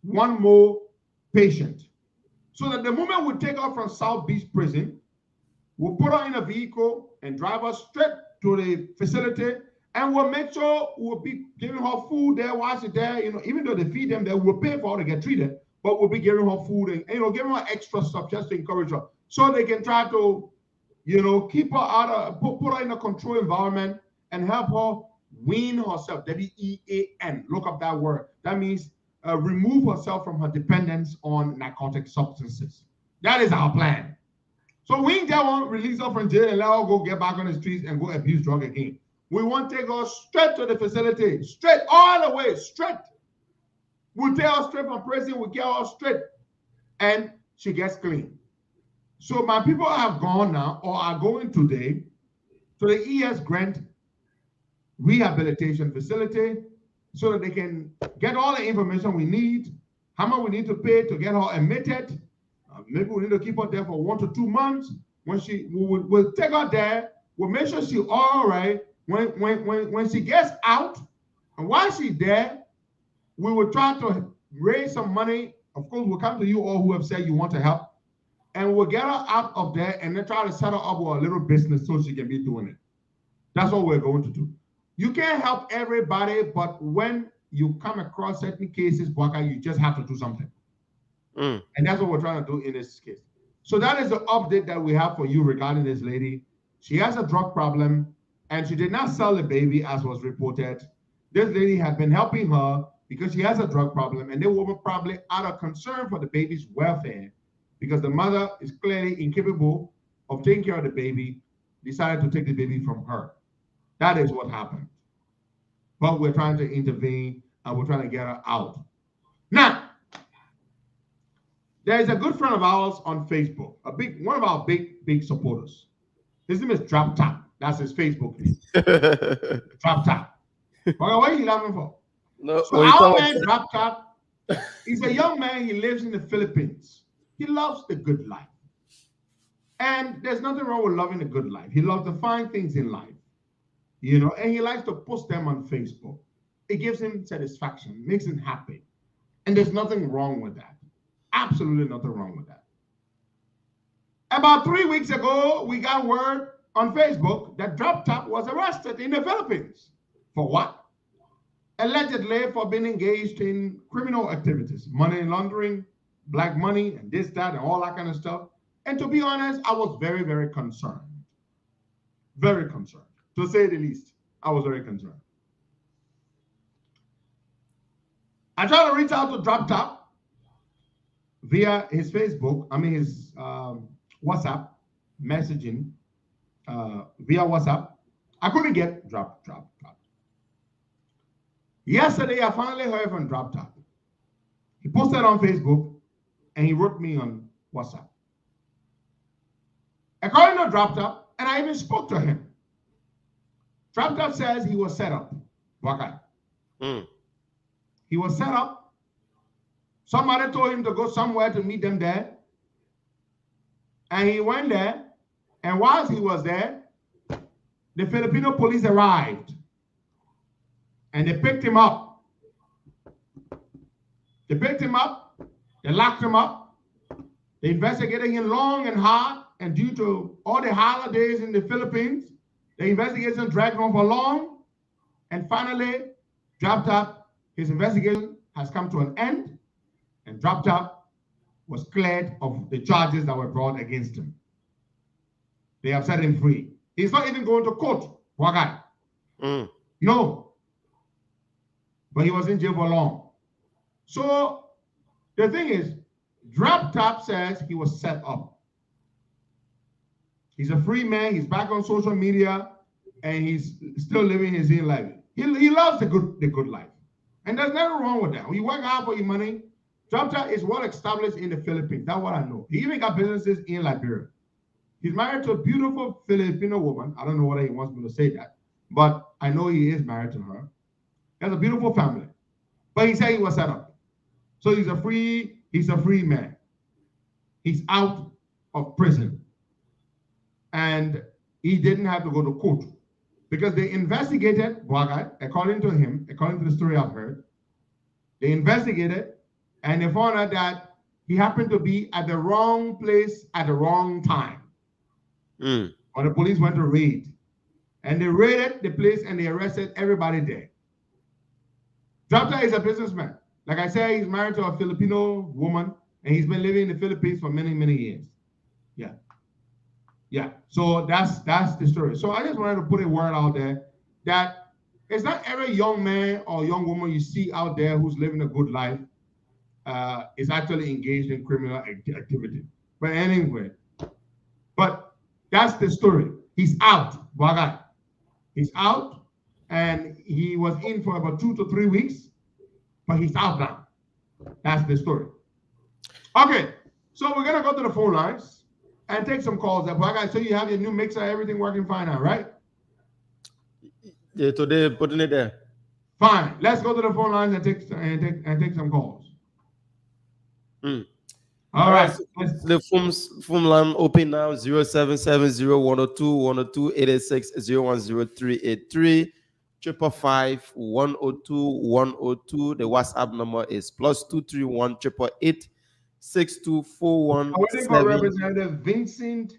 [SPEAKER 8] one more patient. So that the moment we take her from South Beach Prison, we'll put her in a vehicle and drive her straight to the facility, and we'll make sure we'll be giving her food there while she's there. Even though they feed them there, we'll pay for her to get treated, but we'll be giving her food and giving her extra stuff just to encourage her, so they can try to, keep her out of, put her in a controlled environment and help her wean herself. W-E-A-N. Look up that word. That means remove herself from her dependence on narcotic substances. That is our plan. So we just won't release her from jail and let her go get back on the streets and go abuse drug again. We want to take her straight to the facility, straight, all the way, straight. We'll take her straight from prison, we'll get her straight, and she gets clean. So my people have gone now, or are going today, to the E.S. Grant Rehabilitation Facility so that they can get all the information we need, how much we need to pay to get her admitted. Maybe we need to keep her there for 1 to 2 months. When we'll take her there, we'll make sure she's all right. When she gets out, and while she's there, we will try to raise some money. Of course, we'll come to you all who have said you want to help, and we'll get her out of there and then try to set her up with a little business so she can be doing it. That's what we're going to do. You can't help everybody, but when you come across certain cases, Bwaka, you just have to do something. And that's what we're trying to do in this case. So that is the update that we have for you regarding this lady. She has a drug problem, and she did not sell the baby as was reported. This lady had been helping her because she has a drug problem, and they were probably out of concern for the baby's welfare, because the mother is clearly incapable of taking care of the baby, decided to take the baby from her. That is what happened. But we're trying to intervene, and we're trying to get her out. Now, there is a good friend of ours on Facebook, one of our big supporters. His name is Drop Top. That's his Facebook name. Drop Top. What are you laughing for?
[SPEAKER 9] No,
[SPEAKER 8] so our man Drop Top He's a young man. He lives in the Philippines. He loves the good life. And there's nothing wrong with loving the good life. He loves to find things in life, and he likes to post them on Facebook. It gives him satisfaction, makes him happy. And there's nothing wrong with that. Absolutely nothing wrong with that. About 3 weeks ago, we got word on Facebook that Drop Top was arrested in the Philippines. For what? Allegedly for being engaged in criminal activities, money laundering, black money, and this, that, and all that kind of stuff. And to be honest, I was very, very concerned. Very concerned. To say the least, I was very concerned. I tried to reach out to Drop Top via his Facebook, his WhatsApp messaging via WhatsApp. I couldn't get Drop Top. Yesterday, I finally heard from Drop Top. He posted on Facebook and he wrote me on WhatsApp. According to Drop Top, and I even spoke to him, Drop Top says he was set up. He was set up. Somebody told him to go somewhere to meet them there. And he went there. And whilst he was there, the Filipino police arrived. And they picked him up. They locked him up. They investigated him long and hard. And due to all the holidays in the Philippines, the investigation dragged on for long. And finally, Drop Top, his investigation has come to an end. And Drop Top was cleared of the charges that were brought against him. They have set him free. He's not even going to court. Why? No. But he was in jail for long. So the thing is, Drop Top says he was set up. He's a free man. He's back on social media, and he's still living his own life. He loves the good life, and there's nothing wrong with that. When you work hard for your money, Drop Top is well established in the Philippines. That's what I know. He even got businesses in Liberia. He's married to a beautiful Filipino woman. I don't know whether he wants me to say that, but I know he is married to her. He has a beautiful family. But he said he was set up. So he's a free man. He's out of prison. And he didn't have to go to court because they investigated, according to him, according to the story I've heard, they investigated and they found out that he happened to be at the wrong place at the wrong time. Or the police went to raid. And they raided the place and they arrested everybody there. Drop Top is a businessman. Like I said, he's married to a Filipino woman and he's been living in the Philippines for many, many years. Yeah. So that's the story. So I just wanted to put a word out there that it's not every young man or young woman you see out there who's living a good life is actually engaged in criminal activity. But anyway, that's the story. He's out. He's out, and he was in for about 2 to 3 weeks, but he's out now. That's the story. Okay, so we're gonna go to the phone lines and take some calls. So you have your new mixer, everything working fine now, right?
[SPEAKER 9] Yeah, today putting it there.
[SPEAKER 8] Fine. Let's go to the phone lines and take some calls. All right.
[SPEAKER 9] So the phone line open now 0770-102-102-886-010383 555-102-102. The WhatsApp number is +231-888-6241.
[SPEAKER 8] I'm waiting for Representative Vincent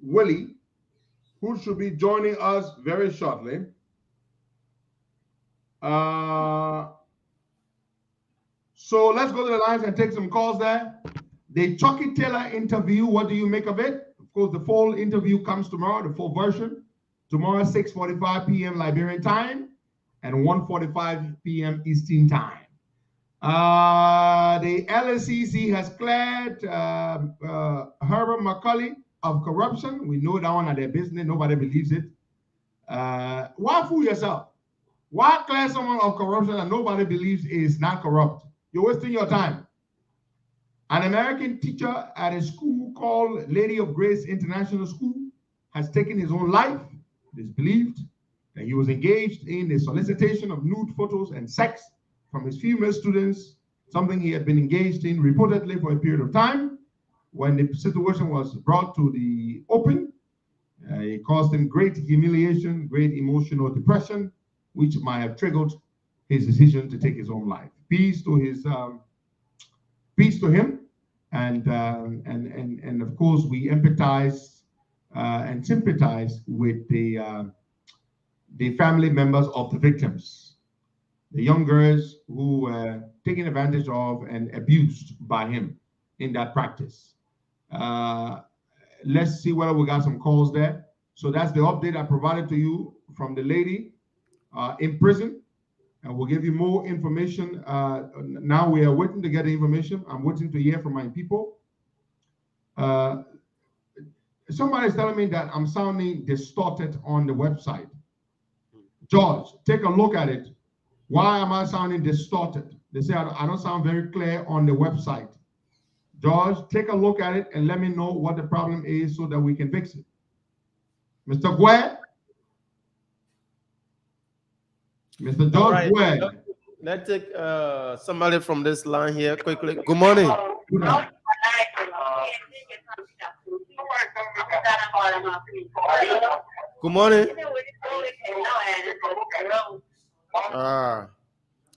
[SPEAKER 8] Willie, who should be joining us very shortly. So let's go to the lines and take some calls there. The Chucky Taylor interview, what do you make of it? Of course, the full interview comes tomorrow, the full version. Tomorrow, 6:45 p.m. Liberian time and 1:45 p.m. Eastern time. The LSCC has cleared Herbert McCauley of corruption. We know that one at their business. Nobody believes it. Why fool yourself? Why clear someone of corruption that nobody believes is not corrupt? You're wasting your time. An American teacher at a school called Lady of Grace International School has taken his own life. It is believed that he was engaged in the solicitation of nude photos and sex from his female students something he had been engaged in reportedly for a period of time. When the situation was brought to the open, it caused him great humiliation, great emotional depression, which might have triggered his decision to take his own life. Peace to him, and of course we empathize and sympathize with the family members of the victims, the young girls who were taken advantage of and abused by him in that practice. Let's see whether we got some calls there. So that's the update I provided to you from the lady in prison. And we'll give you more information. Now we are waiting to get the information. I'm waiting to hear from my people. Somebody's telling me that I'm sounding distorted on the website. George, take a look at it. Why am I sounding distorted? They say I don't sound very clear on the website. George, take a look at it and let me know what the problem is so that we can fix it. Mr. Gué? Mr. George Gué.
[SPEAKER 9] Let's take somebody from this line here quickly. Good morning.
[SPEAKER 8] Good morning.
[SPEAKER 9] Good morning.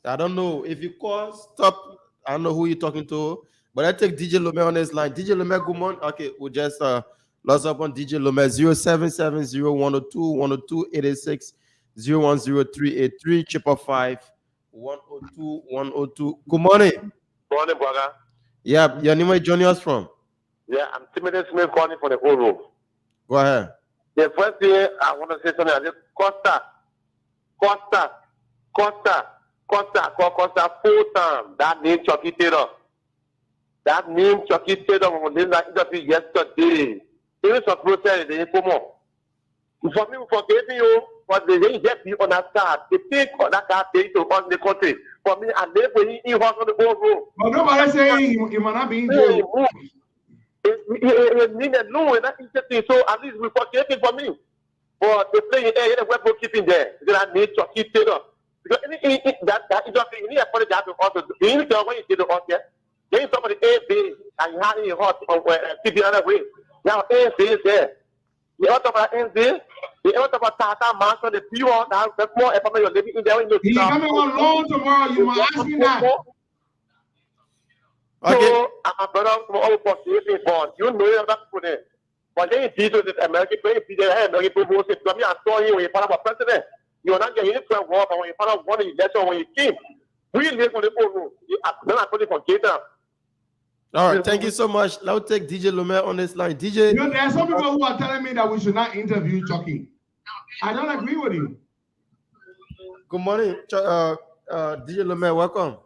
[SPEAKER 9] I don't know. If you call, stop. I don't know who you're talking to, but I take DJ Lome on this line. DJ Lome, good morning. Okay, we just lost up on DJ Lome 0770-102-102-886 010-383 555-102-102. Good morning.
[SPEAKER 10] Morning, brother.
[SPEAKER 9] Yeah, your name is joining us from?
[SPEAKER 10] Yeah, I'm Timothy Smith calling from the whole room.
[SPEAKER 9] Go ahead.
[SPEAKER 10] The first thing I want to say something. I said, Costa, full time. That name Chucky Taylor. That name Chucky Taylor was in that interview yesterday. Even some process, they didn't come up. For me, forgiving you, but they didn't get me understand. They think that car take to on the country. For me, I live with him on the whole room.
[SPEAKER 8] But nobody saying you might not be in jail.
[SPEAKER 10] It needed no, and that's interesting. So at least we forgive it for me. But they play in there, we're keeping there. Then I need Chucky Taylor. Because that is just you need a policy to also do. You need to know when you did the hot, yeah? Then somebody A, B, and you have it hot on keep the other way. Now A, B is there. The other about N, B, the other about Tata, Master, the pure, that's more information you're living in there.
[SPEAKER 8] He's coming on loan tomorrow. You might ask me that.
[SPEAKER 10] Okay. So, I'm a brother from all possibilities, but you know that's for them. But then you see to the American people, American people say, I saw you when you found out president. You're not getting into a war, but when you found out one election, when you came, we live on the whole room. Then I put it for Gator.
[SPEAKER 9] All right, thank you so much. I'll take DJ Lome on this line. DJ.
[SPEAKER 8] You know, there are some people who are telling me that we should not interview Chucky. I don't agree with you.
[SPEAKER 9] Good morning, DJ Lome. Welcome.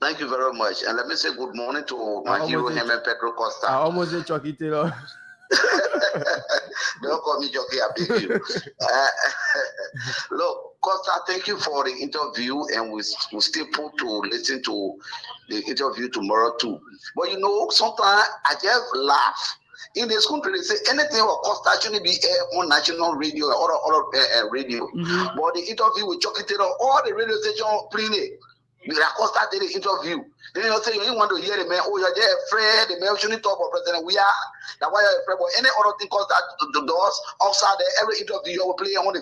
[SPEAKER 11] Thank you very much. And let me say good morning to my hero, him and Pedro Costa.
[SPEAKER 9] I almost did Chucky Taylor.
[SPEAKER 11] Don't call me Chucky, I beg you. Look, Costa, thank you for the interview, and we still put to listen to the interview tomorrow too. But you know, sometimes I just laugh. In this country, they say anything about Costa shouldn't be aired on national radio or radio. Mm-hmm. But the interview with Chucky Taylor, all the radio stations playing it. Costa did the interview. Then you say you want to hear the man, oh, you're there afraid, the man shouldn't talk about president. We are. That's why you're afraid. But any other thing Costa the doors outside there, every interview you will play on the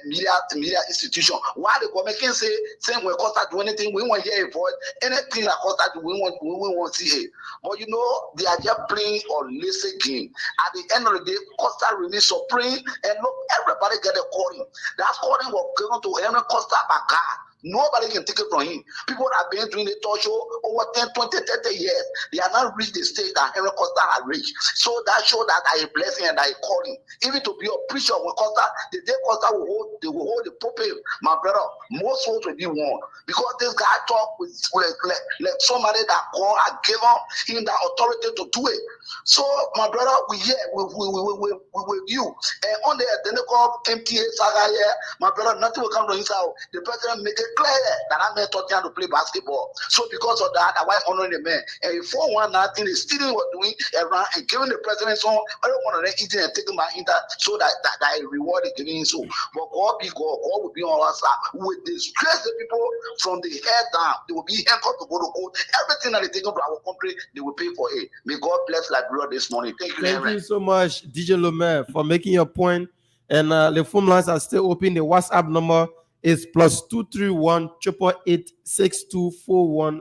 [SPEAKER 11] media institution. Why the Americans say same when Costa do anything, we want to hear a voice. Anything that Costa do, we want to see it. But you know, they are just playing or listen game. At the end of the day, Costa remains supreme, and look, everybody get a calling. That calling was given to Henry Costa by God. Nobody can take it from him. People have been doing the talk show over 10, 20, 30 years. They have not reached the stage that Henry Costa has reached. So that shows that I a blessing and I call him. Even to be a preacher with Costa, the day Costa will hold the pulpit, my brother, most souls will be won. Because this guy talk with like somebody that God had given him the authority to do it. So my brother, we here with you. And on the identical MTA saga here, my brother, nothing will come to his house. The president make it clear that man taught him to play basketball. So because of that, I was honoring the man. And if 419 is stealing what doing around and giving the president some, I don't want to eating and taking my inter so that reward is giving so. But God be God, God will be on our side. We will disgrace the people from the head down. They will be handcuffed to go to court. Everything that they take from our country, they will pay for it. May God bless Liberia this morning. Thank you.
[SPEAKER 9] Thank you so much, DJ Lemaire, for making your point. And the phone lines are still open. The WhatsApp number is +231 888 624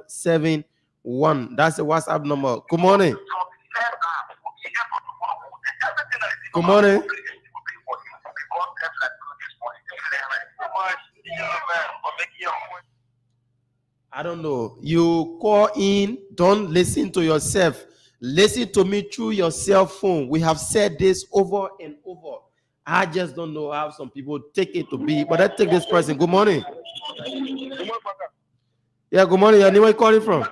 [SPEAKER 9] That's the WhatsApp number. Good morning. Good morning. I don't know. You call in, don't listen to yourself. Listen to me through your cell phone. We have said this over and over. I just don't know how some people take it to be. But let's take this person. Good morning. Yeah, good morning. Where are you calling from?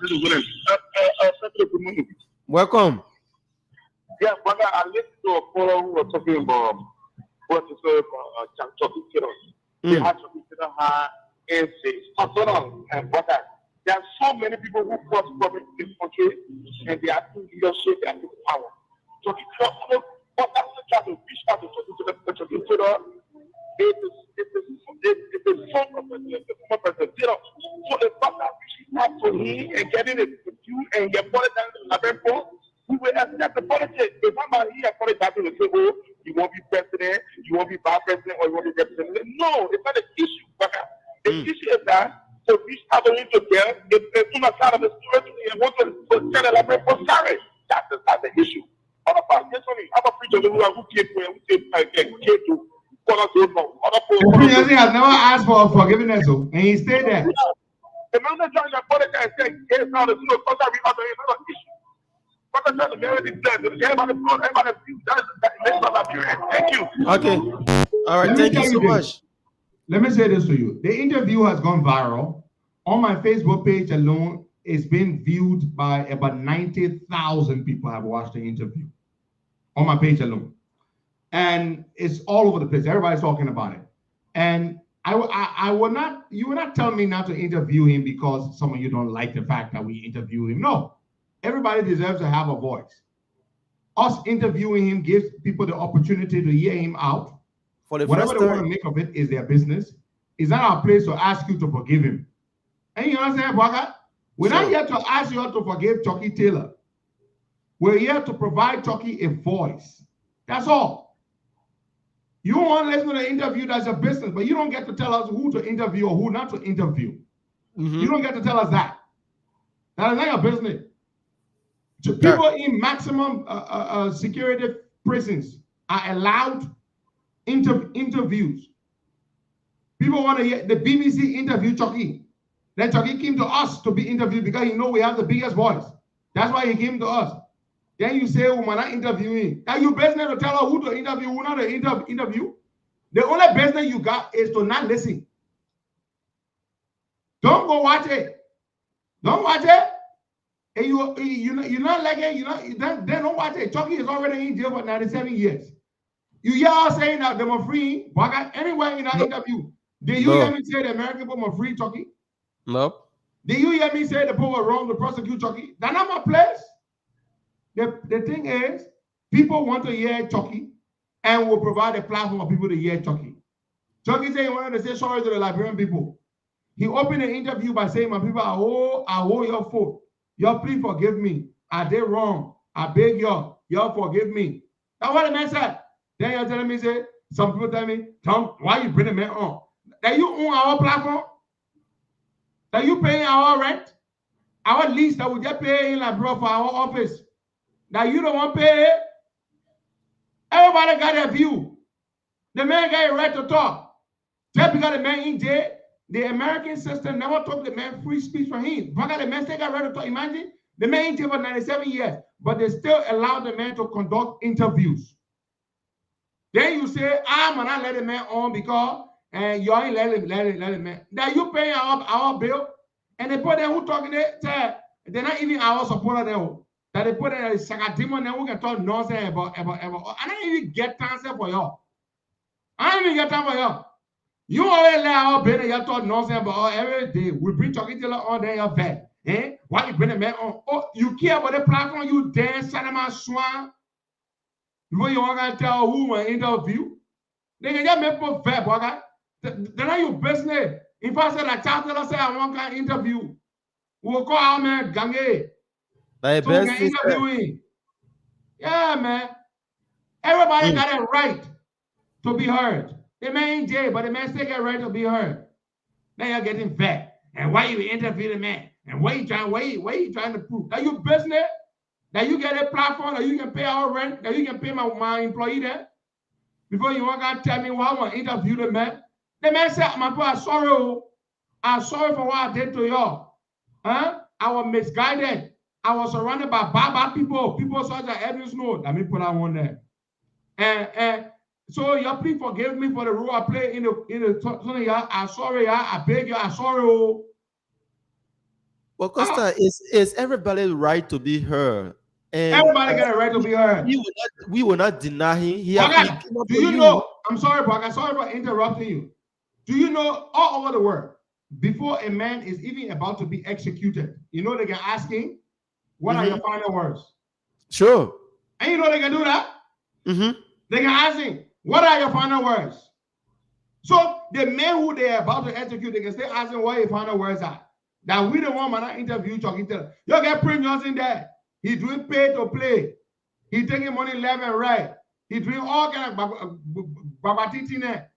[SPEAKER 10] This is William. Good morning.
[SPEAKER 9] Welcome.
[SPEAKER 10] Yeah, brother, I listened to a fellow who was talking about what is they had to consider her and brother. There are so many people who cause problems in this country and they are in leadership and in power. So if you're trying to reach out to the it is the son of the former president. So the fact that reaching out to him and getting it with you and get politics we will accept the politics. If somebody here politics to the table, you won't be president, you won't be vice president, or you won't be president. No, it's not an issue. The issue is that to reach out to him to them, if too much out of the story and want to tell a lot of sorry. That's the issue. Other parts, I'm a preacher who came to follow the
[SPEAKER 8] The preacher has never asked for forgiveness, and he stayed there.
[SPEAKER 10] The man that joined the politics and said, yes, now the issue. Thank you.
[SPEAKER 9] Okay. All right. Thank you so much.
[SPEAKER 8] Let me say this to you. The interview has gone viral. On my Facebook page alone, it's been viewed by about 90,000 people have watched the interview. On my page alone. And it's all over the place. Everybody's talking about it. And I will not, you will not tell me not to interview him because some of you don't like the fact that we interview him. No. Everybody deserves to have a voice. Us interviewing him gives people the opportunity to hear him out.
[SPEAKER 9] For the
[SPEAKER 8] whatever they want to make of it is their business. It's not our place to ask you to forgive him. And you understand, Bwaga? We're not here to ask you to forgive Chucky Taylor. We're here to provide Chucky a voice. That's all. You want to listen to the interview, that's your business, but you don't get to tell us who to interview or who not to interview. You don't get to tell us that. That is not your business. People in maximum security prisons are allowed interviews. People want to hear the BBC interview Chucky. Then Chucky came to us to be interviewed because he know we have the biggest voice. That's why he came to us. Then you say, oh, we're not interviewing. Now you business to tell us who to interview, who not to interview. The only business you got is to not listen. Don't go watch it. Don't watch it. And you're not like it, then don't watch it. Chucky is already in jail for 97 years. You hear us saying that they were free, but anywhere in our interview, did you hear me say the American people were free, Chucky?
[SPEAKER 9] No.
[SPEAKER 8] Did you hear me say the people were wrong to prosecute Chucky? That's not my place. The thing is, people want to hear Chucky and will provide a platform for people to hear Chucky. Chucky said he wanted to say sorry to the Liberian people. He opened the interview by saying, my people, I owe your fault. Y'all please forgive me. I did wrong. I beg y'all. Y'all forgive me. That's what the man said. Then you're telling me, say, some people tell me, Tom, why you bring the man on? That you own our platform? That you paying our rent? Our lease that we just pay in Liberia for our office? That you don't want to pay? Everybody got a view. The man got a right to talk. Just because the man in jail, the American system never took the man free speech from him. But the man still got right to talk. Imagine the man in jail for 97 years, but they still allow the man to conduct interviews. Then you say, I'm not let the man on because you ain't let him man. That you paying our bill, and they put them who talking there, they're not even our supporter there. That they put a Sagadimon there who can talk nonsense about I don't even get answer for y'all. I don't even get time for you. You always let our brother you talk nonsense about every day. We bring Chucky Taylor on there your vet. Eh? Why you bring a man on? Oh, you care about the platform, you dance, cinema, swan. Before you want to tell who will interview. They can just make for vet, boy. They're not your business. If I said that Taylor say I want to interview, we'll call our man Gange. So we can interview him. Yeah, man. Everybody got a right to be heard. The man in jail, but the man still got a right to be heard. Now you're getting vet. And why you interview the man? And what you trying to prove? That you business? That you get a platform that you can pay our rent, that you can pay my employee there? Before you want to tell me why I want to interview the man? The man said, my boy, I'm sorry. I'm sorry for what I did to y'all. Huh? I was misguided. I was surrounded by bad people such as Edwin Snow. Let me put that one there. And so y'all please forgive me for the role I play in the y'all. I'm sorry, y'all. I beg you, I'm sorry.
[SPEAKER 9] Well, Costa, is everybody right to be heard? And
[SPEAKER 8] everybody got a right to be heard.
[SPEAKER 9] We will not deny him.
[SPEAKER 8] Do you know? I'm sorry, Brock. I'm sorry for interrupting you. Do you know all over the world, before a man is even about to be executed, you know they can ask him, what are your final words?
[SPEAKER 9] Sure.
[SPEAKER 8] And you know they can do that? They can ask him, what are your final words? So the men who they are about to execute, they can still ask him what your final words are. That we the one man that interview Chucky Taylor. You get Prince Johnson there. He doing pay to play. He taking money left and right. He doing all kind of babatiti there.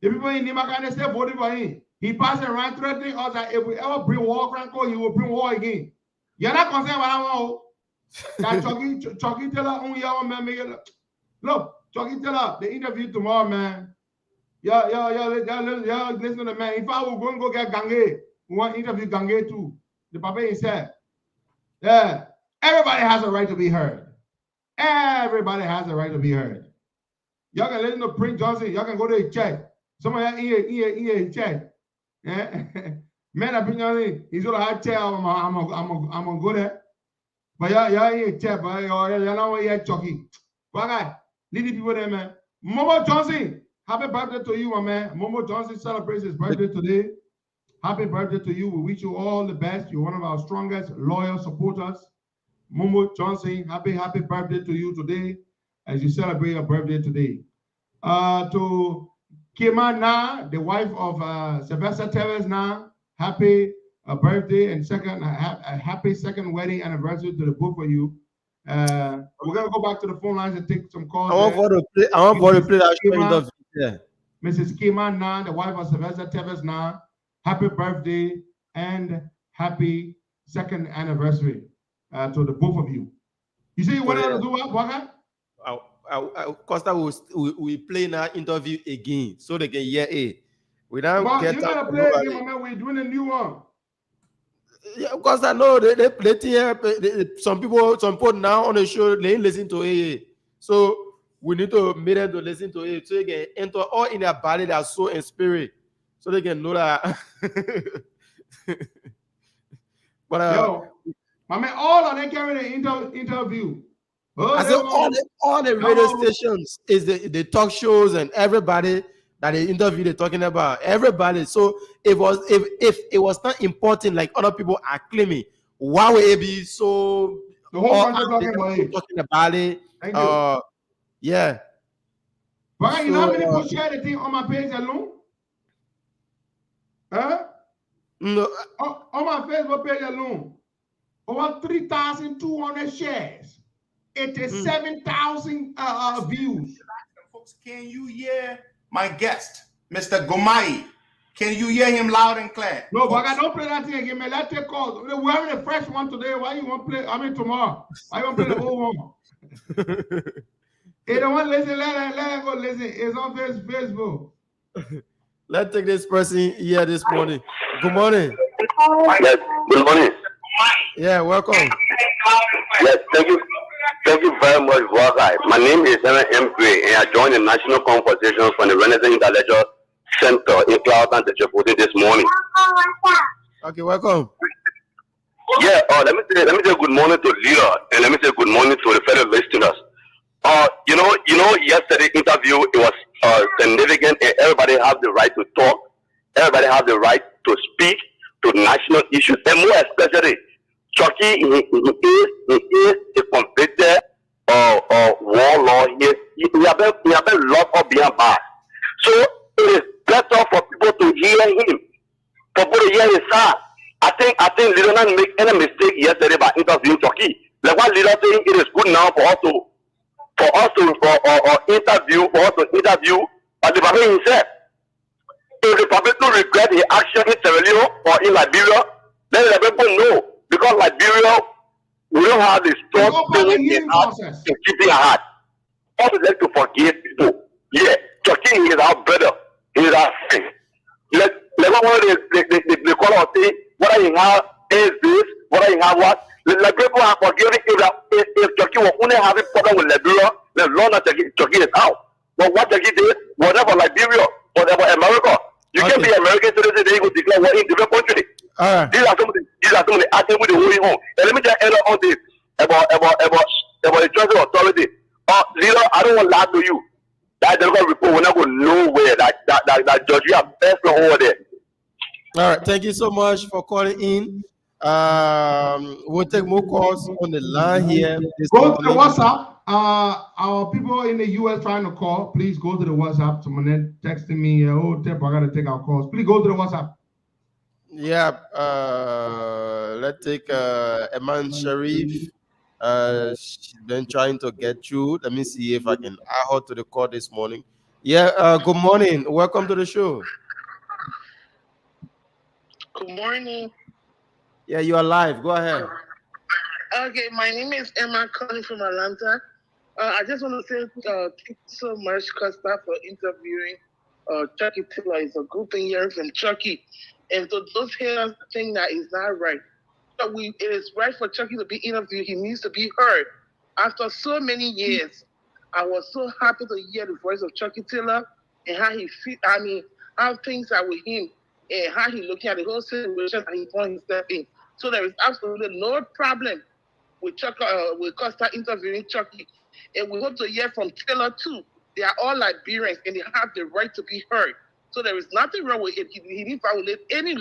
[SPEAKER 8] The people in Nimaka, they still voting for him. He passing around threatening us that if we ever bring war, Franco, he will bring war again. You're not concerned about that Chucky Taylor on your man make it. Look, Chucky Taylor, the interview tomorrow, man. Yeah, listen to the man. If I will go get Gange, we want to interview Gange too. The papa he said, yeah, everybody has a right to be heard. Everybody has a right to be heard. Y'all can listen to Prince Johnson. Y'all can go to a church. Some of y'all in a church. Yeah. Man, Prince Johnson, he's gonna have chair. I'm gonna go there. But y'all in a church, but y'all not want to hear Chucky. But guy, lead the people there, man. Momo Johnson, happy birthday to you, my man. Momo Johnson celebrates his birthday today. Happy birthday to you. We wish you all the best. You're one of our strongest, loyal supporters. Momo Johnson, happy birthday to you today as you celebrate your birthday today. To Kima Na, the wife of Sylvester Tevez Na, happy birthday and happy second wedding anniversary to the both of you. We're gonna go back to the phone lines and take some calls. I want for to play that show. Yeah. Mrs. Kima Na, the wife of Sylvester Tevez Na, happy birthday and happy second anniversary to the both of you. You say you want to do what, Waka?
[SPEAKER 9] Costa we play now interview again so they can hear it. We don't get
[SPEAKER 8] you gotta play again, man. We're doing a new one.
[SPEAKER 9] Yeah, because I know some people now on the show they listen to it. So we need to make them to listen to it so they can enter all in their body that soul and spirit. So they can know that.
[SPEAKER 8] But my man, all of them carry the interview.
[SPEAKER 9] I said all the radio stations is the talk shows and everybody that they interview they're talking about everybody. So if it was not important like other people are claiming, why would it be so? The whole country talking about it.
[SPEAKER 8] Thank you.
[SPEAKER 9] Yeah.
[SPEAKER 8] But so, you know how many people share the thing on my page alone? Huh?
[SPEAKER 9] No.
[SPEAKER 8] On my Facebook page alone, over 3,200 shares. 87,000 views.
[SPEAKER 12] Folks, can you hear my guest, Mr. Gomai? Can you hear him loud and clear?
[SPEAKER 8] No, but I don't play that thing again, man. Let's take calls. We're having a fresh one today. Why you want to play? I mean, tomorrow. Why you want to play the old one? Hey, the one listen, let him go listen. It's on Facebook.
[SPEAKER 9] Let's take this person here this morning. Good morning.
[SPEAKER 13] Yes, good morning.
[SPEAKER 9] Yeah, welcome.
[SPEAKER 13] Yes, thank you. Thank you very much, Wagai. My name is Aaron M. Gray, and I joined the national conversation from the Renaissance Intellectual Center in Cloudtown, this morning.
[SPEAKER 9] Okay, welcome.
[SPEAKER 13] Yeah, let me say good morning to Leah, and let me say good morning to the fellow listeners. You know, yesterday interview it was significant, and everybody has the right to talk. Everybody has the right to speak to national issues, and more especially, Chucky, he is a convicted warlord. He have been locked up behind bars. So it is better for people to hear him, for people to hear his side. I think Leader not make any mistake yesterday by interviewing Chucky. Like what Leader saying, it is good now for us to interview the Prophet himself. If the Prophet don't regret his action in Sierra Leone or in Liberia, then the people know, because Liberia, we don't have the strong feeling in heart to keep it heart. Also like to forgive people. Yeah, Chucky is our brother. He is our friend. Like one of the call out say, what I have is this, what I have what? Like people are forgiving if Chucky will only have a problem with Liberia, then long as Chucky is out. But what Chucky did, whatever Liberia, whatever America, you can be American citizen, they will declare war in different country. These are some of the actions with the way home. And let me just end up on this about the trusted authority. Leader, I don't want to lie to you. That the report will not go nowhere. That judge, you have best over there.
[SPEAKER 9] All right, thank you so much for calling in. We'll take more calls on the line here.
[SPEAKER 8] Go to the WhatsApp. Our people in the US trying to call, please go to the WhatsApp. Someone texting me, oh, Tep, I gotta take our calls. Please go to the WhatsApp.
[SPEAKER 9] Yeah, let's take Eman Sharif. She's been trying to get through. Let me see if I can add her to the call this morning. Yeah, good morning. Welcome to the show.
[SPEAKER 14] Good morning.
[SPEAKER 9] Yeah, you are live. Go ahead.
[SPEAKER 14] Okay, my name is Emma calling from Atlanta. I just want to say thank you so much, Costa, for interviewing Chucky Taylor. It's a good thing hearing from Chucky. And so those haters think that is not right. So it is right for Chucky to be interviewed. He needs to be heard. After so many years, I was so happy to hear the voice of Chucky Taylor and how he feel. I mean, how things are with him and how he looking at the whole situation and he put himself in. So there is absolutely no problem with Costa interviewing Chucky. And we hope to hear from Taylor too. They are all Liberians and they have the right to be heard. So there is nothing wrong with it. He didn't violate any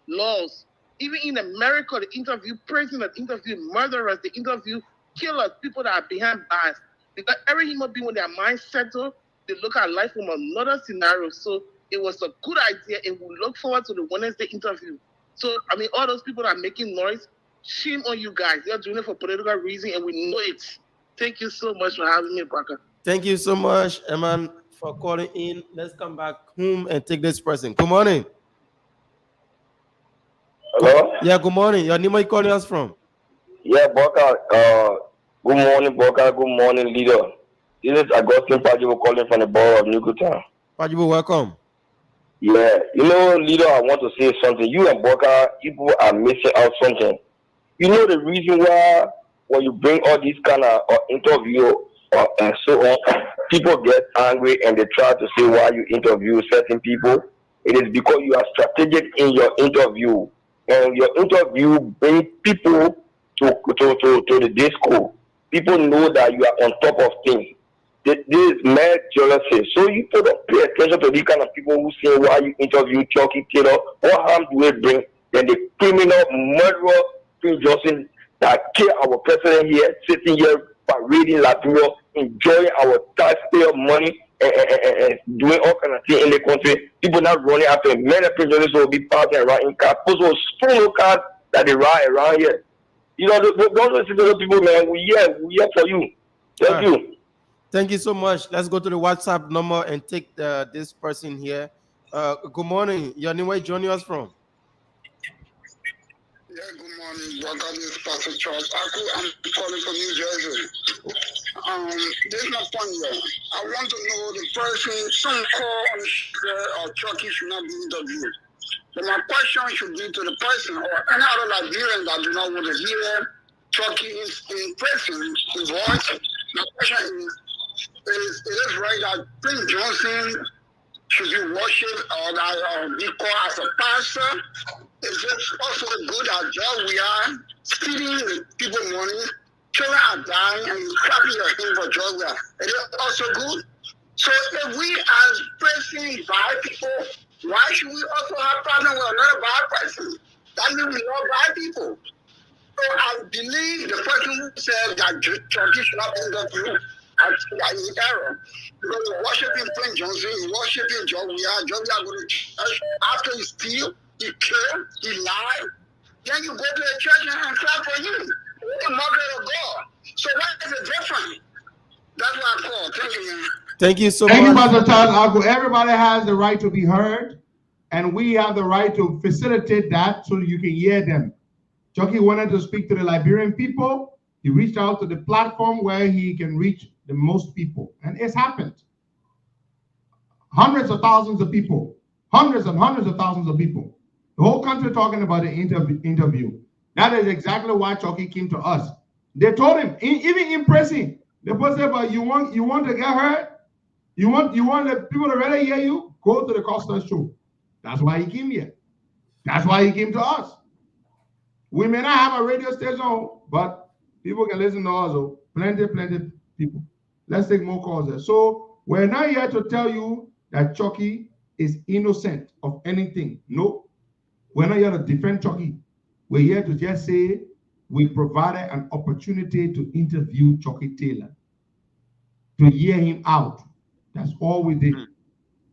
[SPEAKER 14] laws. Even in America, they interview prisoners, they interview murderers, they interview killers, people that are behind bars. Because every human being, when their mind settled, they look at life from another scenario. So it was a good idea, and we look forward to the Wednesday interview. So, I mean, all those people that are making noise, shame on you guys. You're doing it for political reason, and we know it. Thank you so much for having me, Parker.
[SPEAKER 9] Thank you so much, Eman, for calling in. Let's come back home and take this person. Good morning.
[SPEAKER 13] Hello?
[SPEAKER 9] Yeah, good morning. Your name, where you calling us from?
[SPEAKER 13] Yeah, Boka. Good morning, Boka. Good morning, leader. This is Augustine Pajibo calling from the borough of Nukuta.
[SPEAKER 9] Pajibo, welcome.
[SPEAKER 13] Yeah, you know, leader, I want to say something. You and Boka, people are missing out something. You know the reason why when you bring all these kind of interview and so on, people get angry and they try to say why you interview certain people. It is because you are strategic in your interview. And your interview brings people to the disco. People know that you are on top of things. This is mad jealousy. So you don't pay attention to these kind of people who say why you interview Chucky Taylor. What harm do it bring? Then the criminal murderer, Prince Johnson, that killed our president here, sitting here parading Liberia, enjoying our taxpayer money and doing all kind of things in the country. People not running after many prisoners will be passing around in cars. Those stolen cars that they ride around here. You know, don't listen to those people, man. We here for you. Thank you.
[SPEAKER 9] Thank you so much. Let's go to the WhatsApp number and take this person here. Good morning. Your name, where you joining us from?
[SPEAKER 15] Yeah, good morning. Welcome to Pastor Charles. I'm calling from New Jersey. There's no point here. I want to know the person, some call on or Chucky should not be interviewed. So my question should be to the person or any other Liberian that do not want to hear Chucky is in prison, his voice. My question is it right that Prince Johnson should be worshipped or that be called as a pastor? Is it also good that job we are stealing the people money, children are dying, and you clapping your hand for job we are? Is it also good? So if we as person bad people, why should we also have problem with another bad person? That means we love bad people. So I believe the person who said that Turkey should not interview, I think that is error. Because you're worshiping Prince Johnson, you're worshiping Jovia going to church. After he steal, he kill, he lie, then you go to the church and clap for you. You're the mother of God. So what is the difference? That's what I call. Thank you, man.
[SPEAKER 9] Thank you so
[SPEAKER 8] Thank you,
[SPEAKER 9] much.
[SPEAKER 8] Pastor Charles Agu. Everybody has the right to be heard, and we have the right to facilitate that so you can hear them. Chucky wanted to speak to the Liberian people. He reached out to the platform where he can reach the most people, and it's happened. Hundreds of thousands of people, hundreds and hundreds of thousands of people. The whole country talking about the interview. That is exactly why Chucky came to us. They told him, even in pressing, the person said, "But you want to get hurt? You want the people to really hear you? Go to the Costa Show." That's why he came here. That's why he came to us. We may not have a radio station, but people can listen to us. Oh, plenty people. Let's take more calls there. So we're not here to tell you that Chucky is innocent of anything. No, we're not here to defend Chucky. We're here to just say we provided an opportunity to interview Chucky Taylor, to hear him out. That's all we did.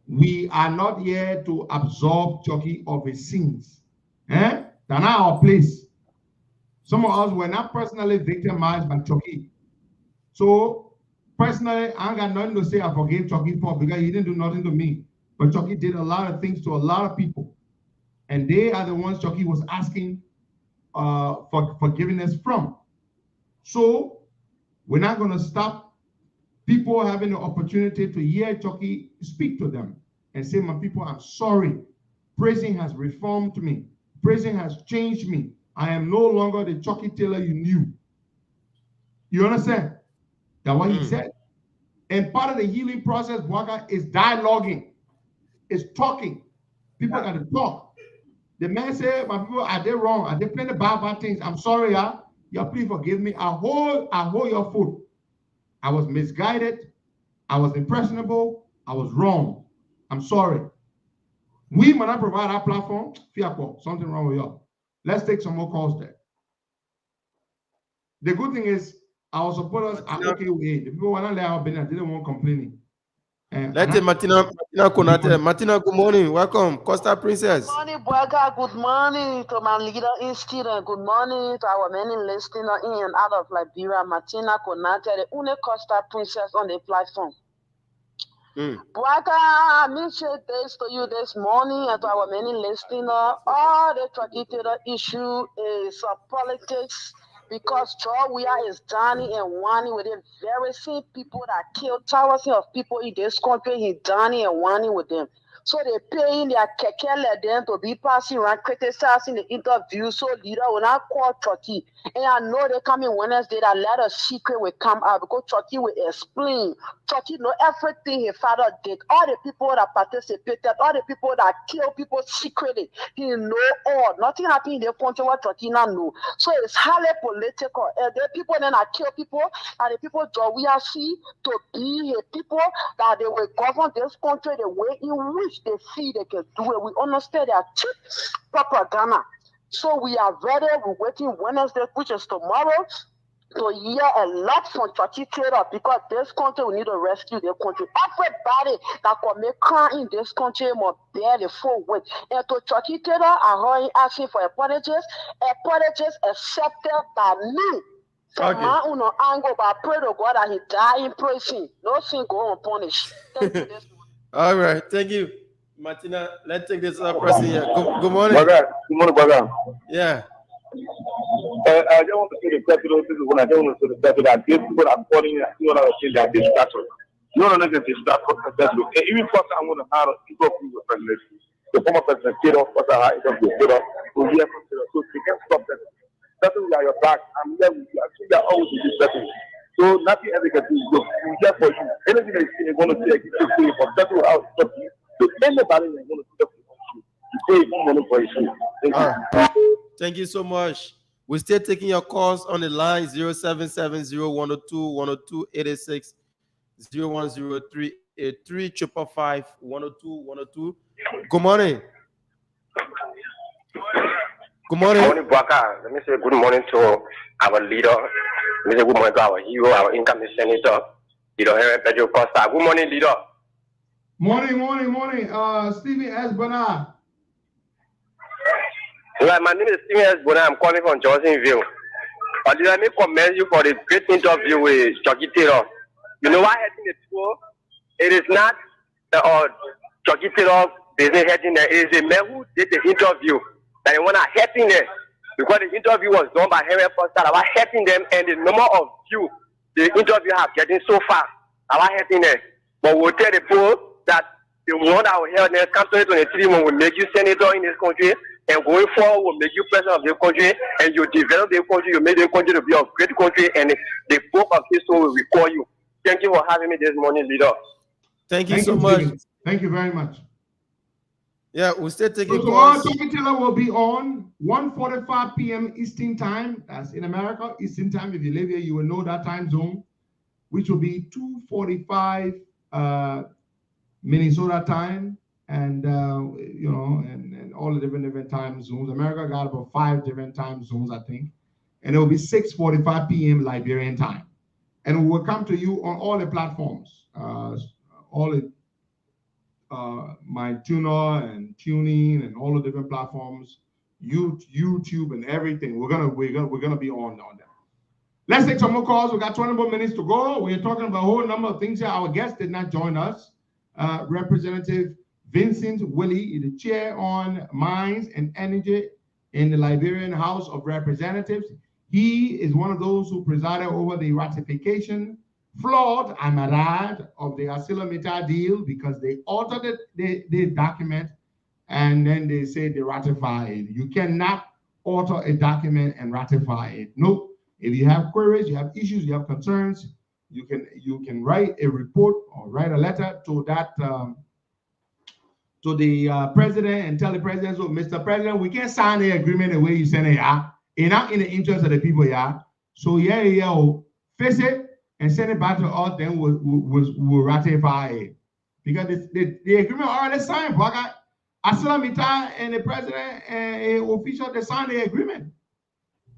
[SPEAKER 8] We are not here to absolve Chucky of his sins. That's not our place. Some of us were not personally victimized by Chucky. So personally, I ain't got nothing to say I forgave Chucky for, because he didn't do nothing to me. But Chucky did a lot of things to a lot of people. And they are the ones Chucky was asking for forgiveness from. So we're not going to stop people having the opportunity to hear Chucky speak to them and say, "My people, I'm sorry. Praising has reformed me. Praising has changed me. I am no longer the Chucky Taylor you knew." You understand? That's what he said. And part of the healing process, Bwaga, is dialoguing. It's talking. People got to talk. The man said, "My people, are they wrong? Are they playing the bad things? I'm sorry, y'all. Y'all please forgive me. I hold your foot. I was misguided. I was impressionable. I was wrong. I'm sorry." We might not provide our platform. Something wrong with y'all. Let's take some more calls there. The good thing is our supporters are okay with it. The people who are not there have been, they didn't want complaining.
[SPEAKER 9] Martina Konate. Martina, good morning. Welcome, Costa Princess.
[SPEAKER 16] Good morning, Bwaga. Good morning to my leader in student. Good morning to our many listeners in and out of Liberia. Martina Konate, the only Costa Princess on the platform. Bwaga, I mentioned this to you this morning and to our many listeners. All the traditional issue is politics, because Georgia is Donnie and Wani with the very same people that killed thousands of people in this country. He Donnie and Wani with them. So they paying their keke let them to be passing around criticizing the interview. So leader will not call Chucky. And I know they come in Wednesday that let a secret will come out, because Chucky will explain. Chucky know everything his father did. All the people that participated, all the people that killed people secretly. He know all. Nothing happened in the country what Chucky not know. So it's highly political. And the people then that kill people, and the people we are see to be the people that they will govern this country the way in which they see they can do it. We understand their cheap propaganda. So we are ready. We're waiting Wednesday, which is tomorrow, to hear a lot from Chucky Taylor, because this country we need to rescue the country. Everybody that commit crime in this country must bear the full weight. And to Chucky Taylor, I heard him asking for apologies accepted by me. From my own angle, but I pray to God that he die in prison. No sin go unpunished. Thank you.
[SPEAKER 9] All right, thank you, Martina. Let's take this person here. Good morning.
[SPEAKER 13] Good morning, brother.
[SPEAKER 9] Yeah.
[SPEAKER 13] I just want to say the president, this is when I don't want to say the president, that these people are calling it, you know, that distraction. No, no, no, distraction. Even first, I want to have a people with president. The former president, Taylor, first, I have a Taylor, so we can stop that. That's why your back. I'm here with you. Actually, you're always with this person. So nothing else can do is good. We're here for you. Anything that you're going to say, you say, but that's how it's stop you. So anybody that's going to stop you, you say money for you. Thank you.
[SPEAKER 9] Thank you so much. We're still taking your calls on the line 0770-102-102-886, 0103 102. Good morning. Good morning.
[SPEAKER 13] Morning, Baka. Let me say good morning to our leader. Let me say good morning to our hero, our incoming senator, Leader Pedro Costa. Good morning, leader.
[SPEAKER 8] Morning. Stephen S. Bernard.
[SPEAKER 13] Well, my name is Stephen S. Bernard. I'm calling from Johnsonville. Let me commend you for the great interview with Chucky Taylor. You know why heading the tour? It is not Chucky Taylor business heading there. It is a man who did the interview that they want to heading there. Because the interview was done by Henry Foster about heading them, and the number of views the interview have getting so far about heading there. But we'll tell the poor that the one that will help next come 2023 when we make you senator in this country, and going forward we'll make you president of the country, and you develop the country, you make the country to be a great country, and the book of history will recall you. Thank you for having me this morning, leader.
[SPEAKER 9] Thank you so much.
[SPEAKER 8] Thank you very much.
[SPEAKER 9] Yeah, we'll still taking
[SPEAKER 8] calls. Chucky Taylor will be on 1:45 p.m. Eastern time. That's in America, Eastern time. If you live here, you will know that time zone, which will be 2:45 Minnesota time, and and all the different time zones. America got about 5 different time zones, I think, and it will be 6:45 p.m. Liberian time, and we will come to you on all the platforms, all the my tuner and tuning and all the different platforms, YouTube and everything. We're gonna be on them. Let's take some more calls. We got 20 more minutes to go. We're talking about a whole number of things here. Our guest did not join us. Representative Vincent Willie, the chair on mines and energy in the Liberian House of Representatives. He is one of those who presided over the ratification, flawed, I might add, of the ArcelorMittal deal, because they altered the document and then they say they ratify it. You cannot alter a document and ratify it. Nope. If you have queries, you have issues, you have concerns, you can write a report or write a letter to that to the president and tell the president, so Mr. President, we can't sign the agreement the way you send it. It's not in the interest of the people. So fix it and send it back to us, then we'll ratify it. Because the agreement already signed. ArcelorMittal and the president and official, they signed the agreement.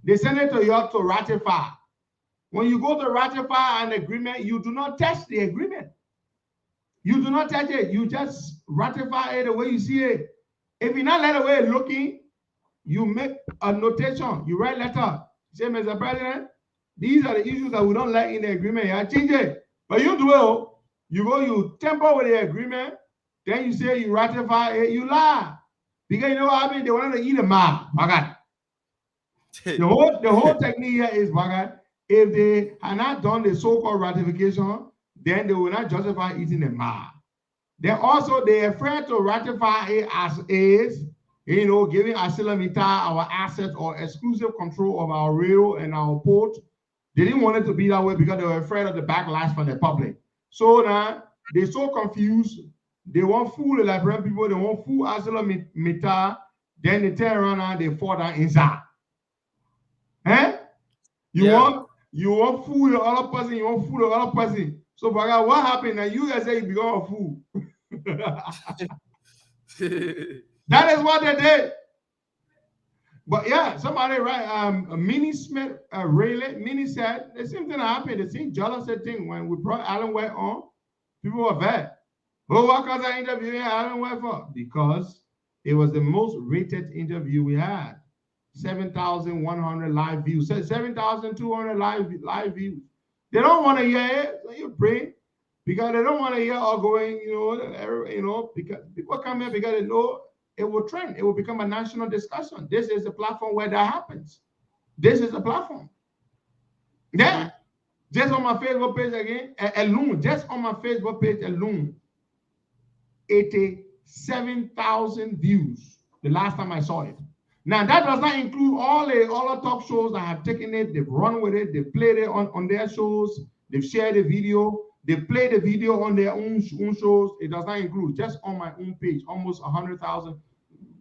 [SPEAKER 8] They send it to you to ratify. When you go to ratify an agreement, you do not touch the agreement. You do not touch it. You just ratify it the way you see it. If you're not that way looking, you make a notation. You write a letter. Say, Mr. President, these are the issues that we don't like in the agreement. Change it. But you do it. You tamper with the agreement. Then you say you ratify it. You lie. Because you know what I mean? They want to eat a mob. The whole technique here is, if they have not done the so-called ratification, then they will not justify eating a mob. Then also they're afraid to ratify it as is, giving ArcelorMittal our assets or exclusive control of our rail and our port. They didn't want it to be that way because they were afraid of the backlash from the public. So now they're so confused. They won't fool the Liberian people. They won't fool ArcelorMittal. Then they turn around and they fall down inside. You won't fool the other person. You won't fool the other person. So, what happened? Now you guys say you become a fool. That is what they did. But yeah, somebody Minnie Smith, Minnie said the same thing happened. The same jealous thing when we brought Alan White on. People were bad. But what was I interviewing Alan White for? Because it was the most rated interview we had. 7,100 live views. 7,200 live views. They don't want to hear it. So you pray because they don't want to hear all going. Because people come here because they know it will trend. It will become a national discussion. This is the platform where that happens. This is the platform. Yeah. Just on my Facebook page again, alone. Just on my Facebook page alone, 87,000 views. The last time I saw it. Now, that does not include all the other talk shows that have taken it, they've run with it, they've played it on their shows, they've shared the video, they play the video on their own shows. It does not include, just on my own page, almost 100,000.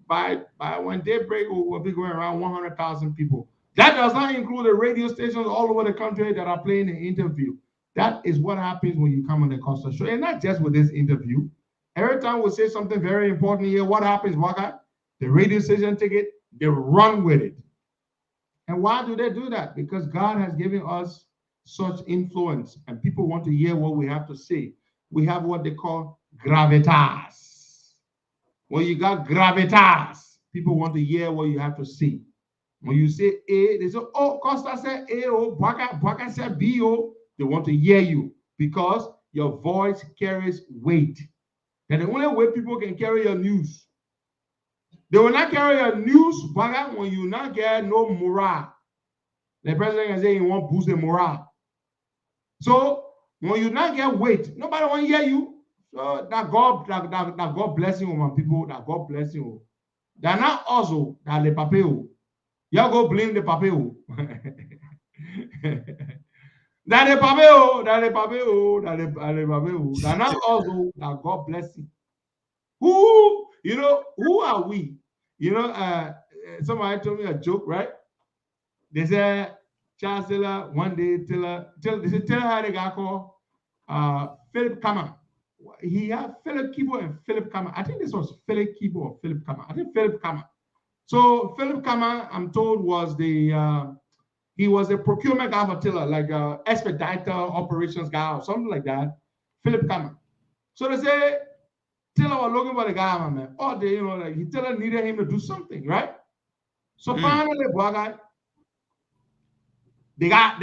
[SPEAKER 8] By when daybreak, we'll be going around 100,000 people. That does not include the radio stations all over the country that are playing the interview. That is what happens when you come on the Costa Show. And not just with this interview. Every time we say something very important here, what happens, Waka? The radio station take it, they run with it. And why do they do that? Because God has given us such influence, and people want to hear what we have to say. We have what they call gravitas. When you got gravitas, people want to hear what you have to say. When you say A, they say, oh, Costa said A, oh, Baka said B, oh. They want to hear you because your voice carries weight. And the only way people can carry your news, they will not carry your news, Baka, when you not get no morale. The president can say he won't boost the morale. So when you not get weight, nobody want to hear you. So that God bless you, my people. That God bless you. They're not also that the papel. Y'all go blame the papel. That the papel. They're not also that God bless you. Who are we? Somebody told me a joke, right? They said Charles Taylor one day Taylor had a guy called Philip Kammer. He had Philip Kibo and Philip Kammer. I think this was Philip Kibo or Philip Kammer. I think Philip Kammer. So Philip Kammer, I'm told, was he was a procurement guy for Taylor, like expediter operations guy or something like that. Philip Kammer. So they say Taylor was looking for the guy, man. All day, like Taylor needed him to do something, right? So finally, boy, guy. They got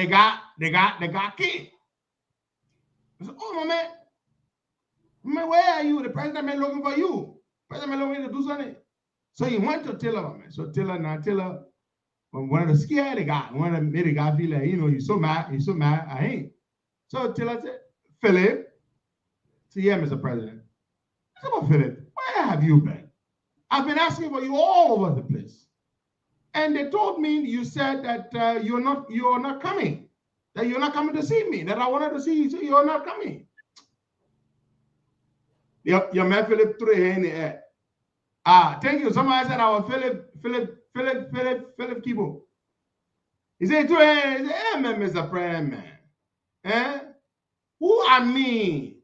[SPEAKER 8] key. I said, oh, my man, where are you? The president been looking for you. President been looking to do something. So he went to Taylor, man. So Taylor, one of the scared the guy, one of the made the guy feel like, he's so mad, I ain't. So Taylor said, Philip, say, yeah, Mr. President. I said, well, Philip, where have you been? I've been asking for you all over the place. And they told me you said that you're not coming, that you're not coming to see me, that I wanted to see you, so you're not coming. Your man Philip threw it in the air. Thank you. Somebody said our Philip Kibo. He said, hey, man, Mr. President, man. Who are me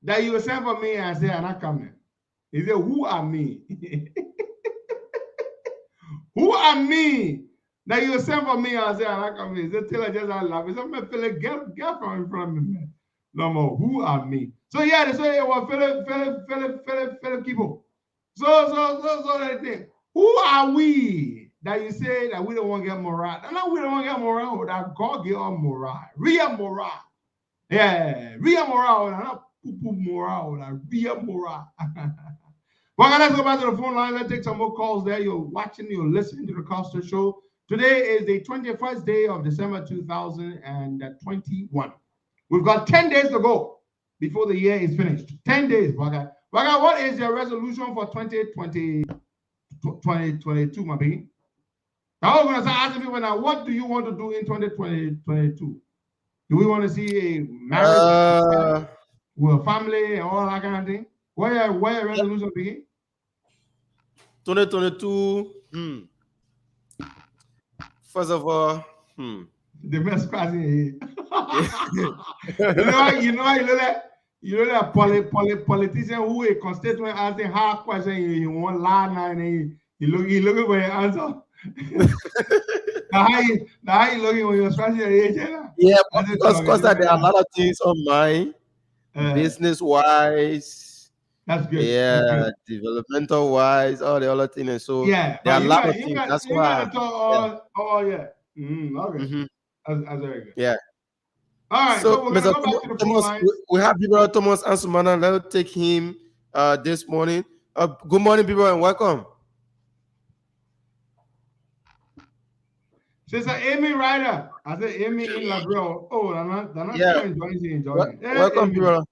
[SPEAKER 8] that you send for me and say I'm not coming? He said, who are me? Who are me that you send for me and say I'm not coming? He said, Taylor just laugh. He said, man, Philip, get from in front of me, man. No more. Who are me? So yeah, they say, well, Philip Kibo. So they think, who are we that you say that we don't want to get morale? No, we don't want to get morale. That God give us morale. Real morale. Yeah, real morale. Not poo-poo morale. That real morale. Well, let's go back to the phone line. Let's take some more calls there. You're watching, you're listening to the Costa Show. Today is the 21st day of December 2021. We've got 10 days to go before the year is finished. 10 days, Baga. Baga, what is your resolution for 2022, my baby? Now we're going to start asking people now, what do you want to do in 2022? Do we want to see a marriage with a family and all that kind of thing? Where your resolution begin?
[SPEAKER 9] 2022. First of all,
[SPEAKER 8] the best question here. you know that politician who a constituent asking hard question, he won't lie now and he looking for an answer. Now how you looking when you're scratching your head?
[SPEAKER 9] Yeah, because there are a lot of things on mind, business wise.
[SPEAKER 8] That's good.
[SPEAKER 9] Yeah,
[SPEAKER 8] that's good.
[SPEAKER 9] Developmental wise, all the other things. And so
[SPEAKER 8] yeah,
[SPEAKER 9] there are a lot of things. That's why.
[SPEAKER 8] Okay. That's very good.
[SPEAKER 9] Yeah.
[SPEAKER 8] All right. So we're gonna go back to the phone line.
[SPEAKER 9] We have people Thomas Ansumana. Let's take him this morning. Good morning, people, and welcome.
[SPEAKER 8] Sister Amy Ryder. I said Amy in Labro. Oh, they're not enjoying.
[SPEAKER 9] Welcome, people.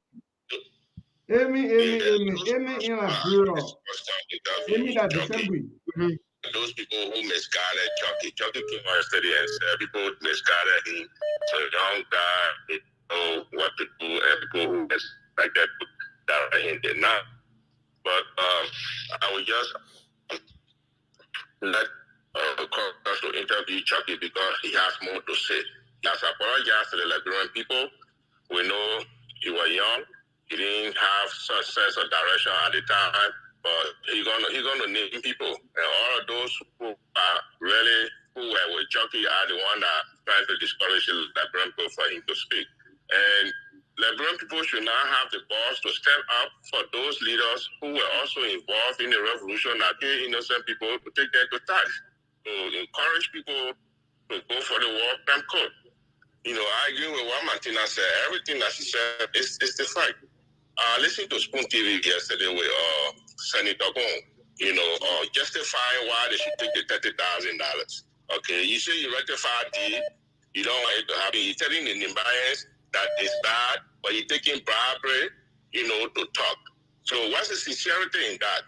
[SPEAKER 8] Amy in a bureau. Amy that December.
[SPEAKER 17] Those people who misguided Chucky came out yesterday and said people misguided him. So young guy, they know what to do, and people who like that him did not. But I would just let Costa interview Chucky because he has more to say. He has apologized to the Liberian people We know you were young. You didn't have such sense of direction at the time, but he's gonna name people, and all of those who are really who were with Chucky are the one that trying to discourage the Liberian people for him to speak. And Liberian people should now have the balls to stand up for those leaders who were also involved in the revolution that killed innocent people to take them to task. To encourage people to go for the war crime code. You know, I agree with what Martina said. Everything that she said is the fact. I listened to Spoon TV yesterday with Senator Gong, you know, justifying why they should take the $30,000. Okay, you say you rectify deed, you don't want it to happen. You're telling the Nimbayans that it's bad, but you're taking bribery, you know, to talk. So what's the sincerity in that?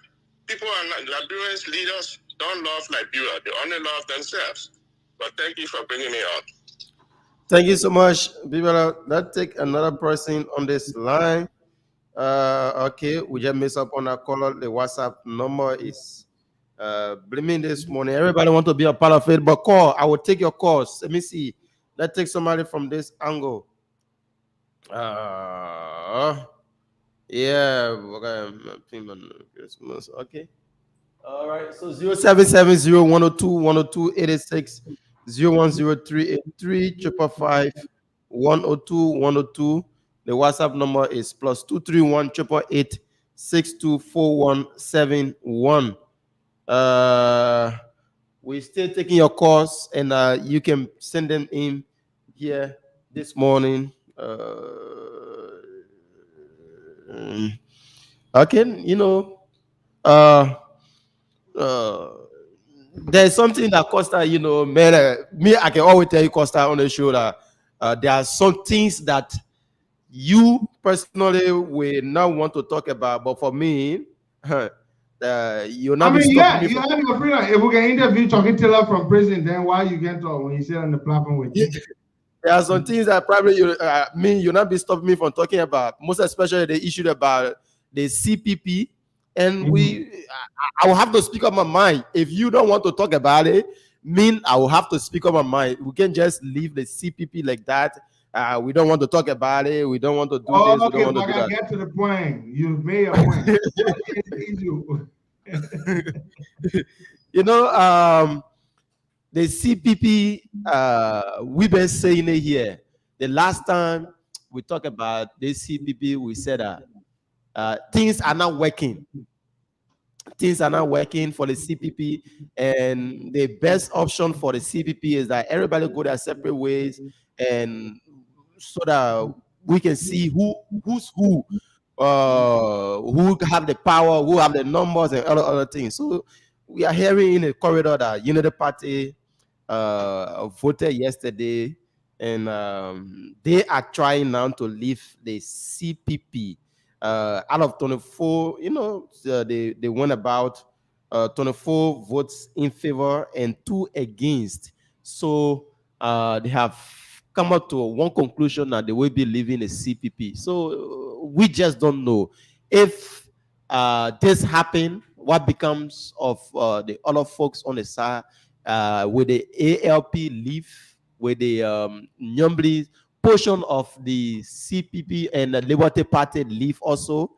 [SPEAKER 17] People are not, Liberians, leaders don't love Liberia. They only love themselves. But thank you for bringing me on.
[SPEAKER 9] Thank you so much, Bibala. Let's take another person on this line. Okay, we just messed up on our caller. The WhatsApp number is blaming this morning. Everybody want to be a part of it, but call. I will take your calls. Let me see. Let's take somebody from this angle. Yeah, Christmas. Okay. All right. So 0770-102-102-86, 010-383-555-102-102. The WhatsApp number is +231-888-624171. We're still taking your calls, and you can send them in here this morning. Okay, you know, there's something that Costa, you know, man, me, I can always tell you, Costa, on the show that there are some things that you personally will not want to talk about, but for me, you'll not be stopping me.
[SPEAKER 8] You have your freedom. If we can interview Chucky Taylor from prison, then why you can't talk when you sit on the platform with him?
[SPEAKER 9] There are some things that probably you'll not be stopping me from talking about, most especially the issue about the CPP. And I will have to speak up my mind. If you don't want to talk about it, I will have to speak up my mind. We can't just leave the CPP like that. We don't want to talk about it. We don't want to do this.
[SPEAKER 8] Okay,
[SPEAKER 9] we don't want to do that.
[SPEAKER 8] Get to the point. You've made a point.
[SPEAKER 9] You know, the CPP, we've been saying it here. The last time we talked about the CPP, we said that things are not working. Things are not working for the CPP, and the best option for the CPP is that everybody go their separate ways, and so that we can see who's who have the power, who have the numbers, and other things. So we are hearing in the corridor that Unity Party voted yesterday, and they are trying now to leave the CPP. Out of 24, you know, they went about 24 votes in favor and 2 against. So they have come up to one conclusion that they will be leaving the CPP. So we just don't know if this happen. What becomes of the other folks on the side? With the ALP leave, with the Nyambli portion of the CPP and the Liberty Party leave also.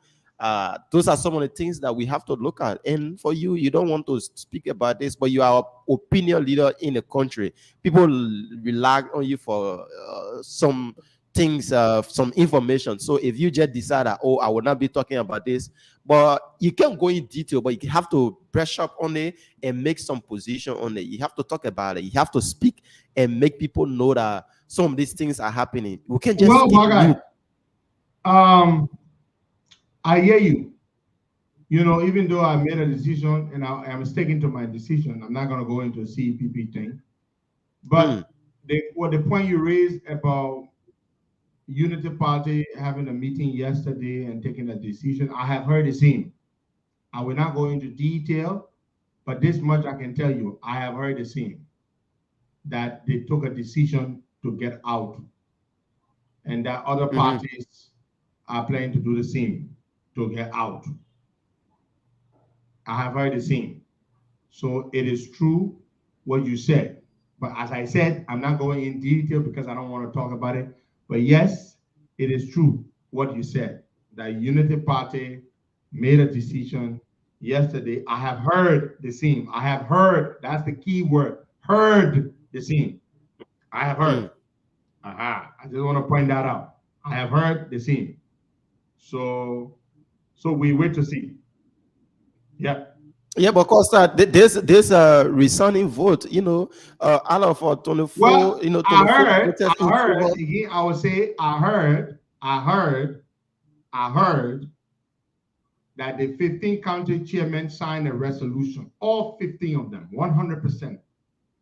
[SPEAKER 9] Those are some of the things that we have to look at. And for you, you don't want to speak about this, but you are an opinion leader in the country. People rely on you for some things, some information. So if you just decide that, oh, I will not be talking about this, but you can go in detail, but you have to brush up on it and make some position on it. You have to talk about it. You have to speak and make people know that some of these things are happening. We can't just
[SPEAKER 8] I hear you. You know, even though I made a decision and I'm sticking to my decision, I'm not going to go into a CPP thing. But the point you raised about Unity Party having a meeting yesterday and taking a decision, I have heard the same. I will not go into detail, but this much I can tell you, I have heard the same, that they took a decision to get out, and that other parties are planning to do the same, to get out. I have heard the same. So it is true what you said. But as I said, I'm not going in detail because I don't want to talk about it. But yes, it is true what you said, that Unity Party made a decision yesterday. I have heard the same. I have heard, that's the key word, heard the same. I have heard. I just want to point that out. I have heard the same. So we wait to see. Yeah.
[SPEAKER 9] Yeah, but Costa, this resounding vote, out of 24,
[SPEAKER 8] Well,
[SPEAKER 9] 24
[SPEAKER 8] I heard,
[SPEAKER 9] voters,
[SPEAKER 8] again, I would say, I heard that the 15 county chairmen signed a resolution, all 15 of them, 100%,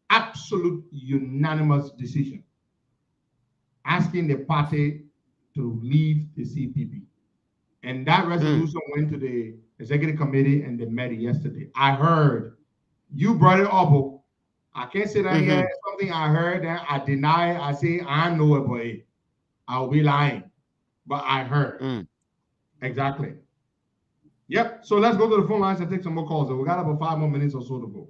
[SPEAKER 8] absolute unanimous decision, asking the party to leave the CPP. And that resolution went to the executive committee and they met yesterday. I heard, you brought it up. I can't sit down here, something I heard, and I deny, I say, I know it, boy. I'll be lying. But I heard. Exactly. Yep. So let's go to the phone lines and take some more calls. We got about 5 more minutes or so to go.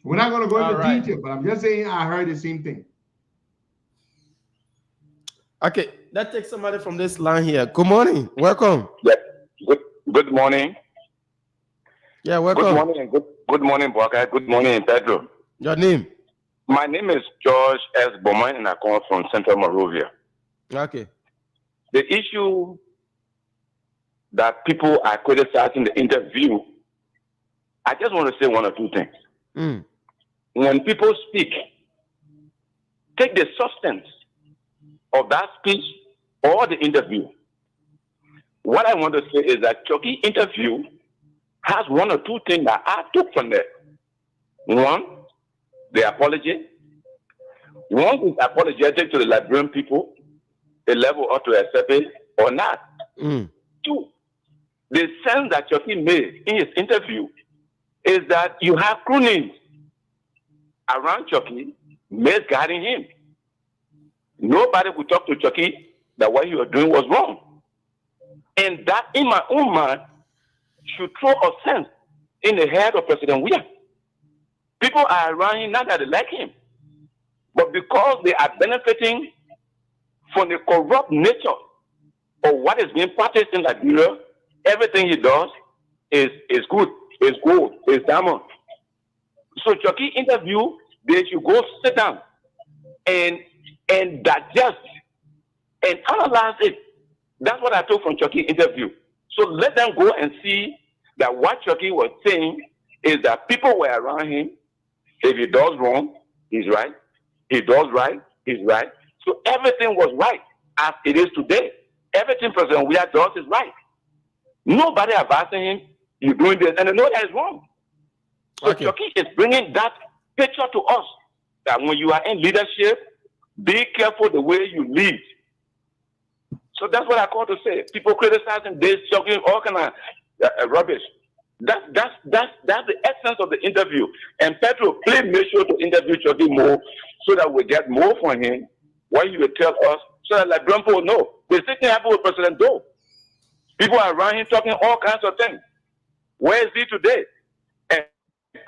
[SPEAKER 8] We're not going to go into detail, but I'm just saying I heard the same thing.
[SPEAKER 9] Okay, let's take somebody from this line here. Good morning. Welcome.
[SPEAKER 18] Yeah. Good morning.
[SPEAKER 9] Yeah, welcome.
[SPEAKER 18] Good morning. Good morning, Boaka. Good morning, Pedro.
[SPEAKER 9] Your name?
[SPEAKER 18] My name is George S. Bowman, and I come from Central Monrovia.
[SPEAKER 9] Okay.
[SPEAKER 18] The issue that people are criticizing the interview, I just want to say one or two things. When people speak, take the substance of that speech or the interview. What I want to say is that Chucky interview has one or two things that I took from there. One, the apology. One is apologetic to the Liberian people, the level ought to accept it or not. Two, the sense that Chucky made in his interview is that you have croonings around Chucky misguiding him. Nobody would talk to Chucky that what he was doing was wrong. And that, in my own mind, should throw a sense in the head of President William. People are around him, not that they like him, but because they are benefiting from the corrupt nature of what is being practiced in Liberia. Everything he does is good, is gold, is diamond. So Chucky interview, they should go sit down and digest and analyze it. That's what I took from Chucky interview. So let them go and see that what Chucky was saying is that people were around him. If he does wrong, he's right. He does right, he's right. So everything was right as it is today. Everything President William does is right. Nobody advising him, you're doing this, and they know that is wrong. So Chucky is bringing that picture to us, that when you are in leadership, be careful the way you lead. So that's what I call to say. People criticizing this, Chucky, all kind of rubbish. That's the essence of the interview. And Pedro, please make sure to interview Chucky more so that we get more from him, what he will tell us, so that like people know. The same thing happened with President Doe. People are around him talking all kinds of things. Where is he today? And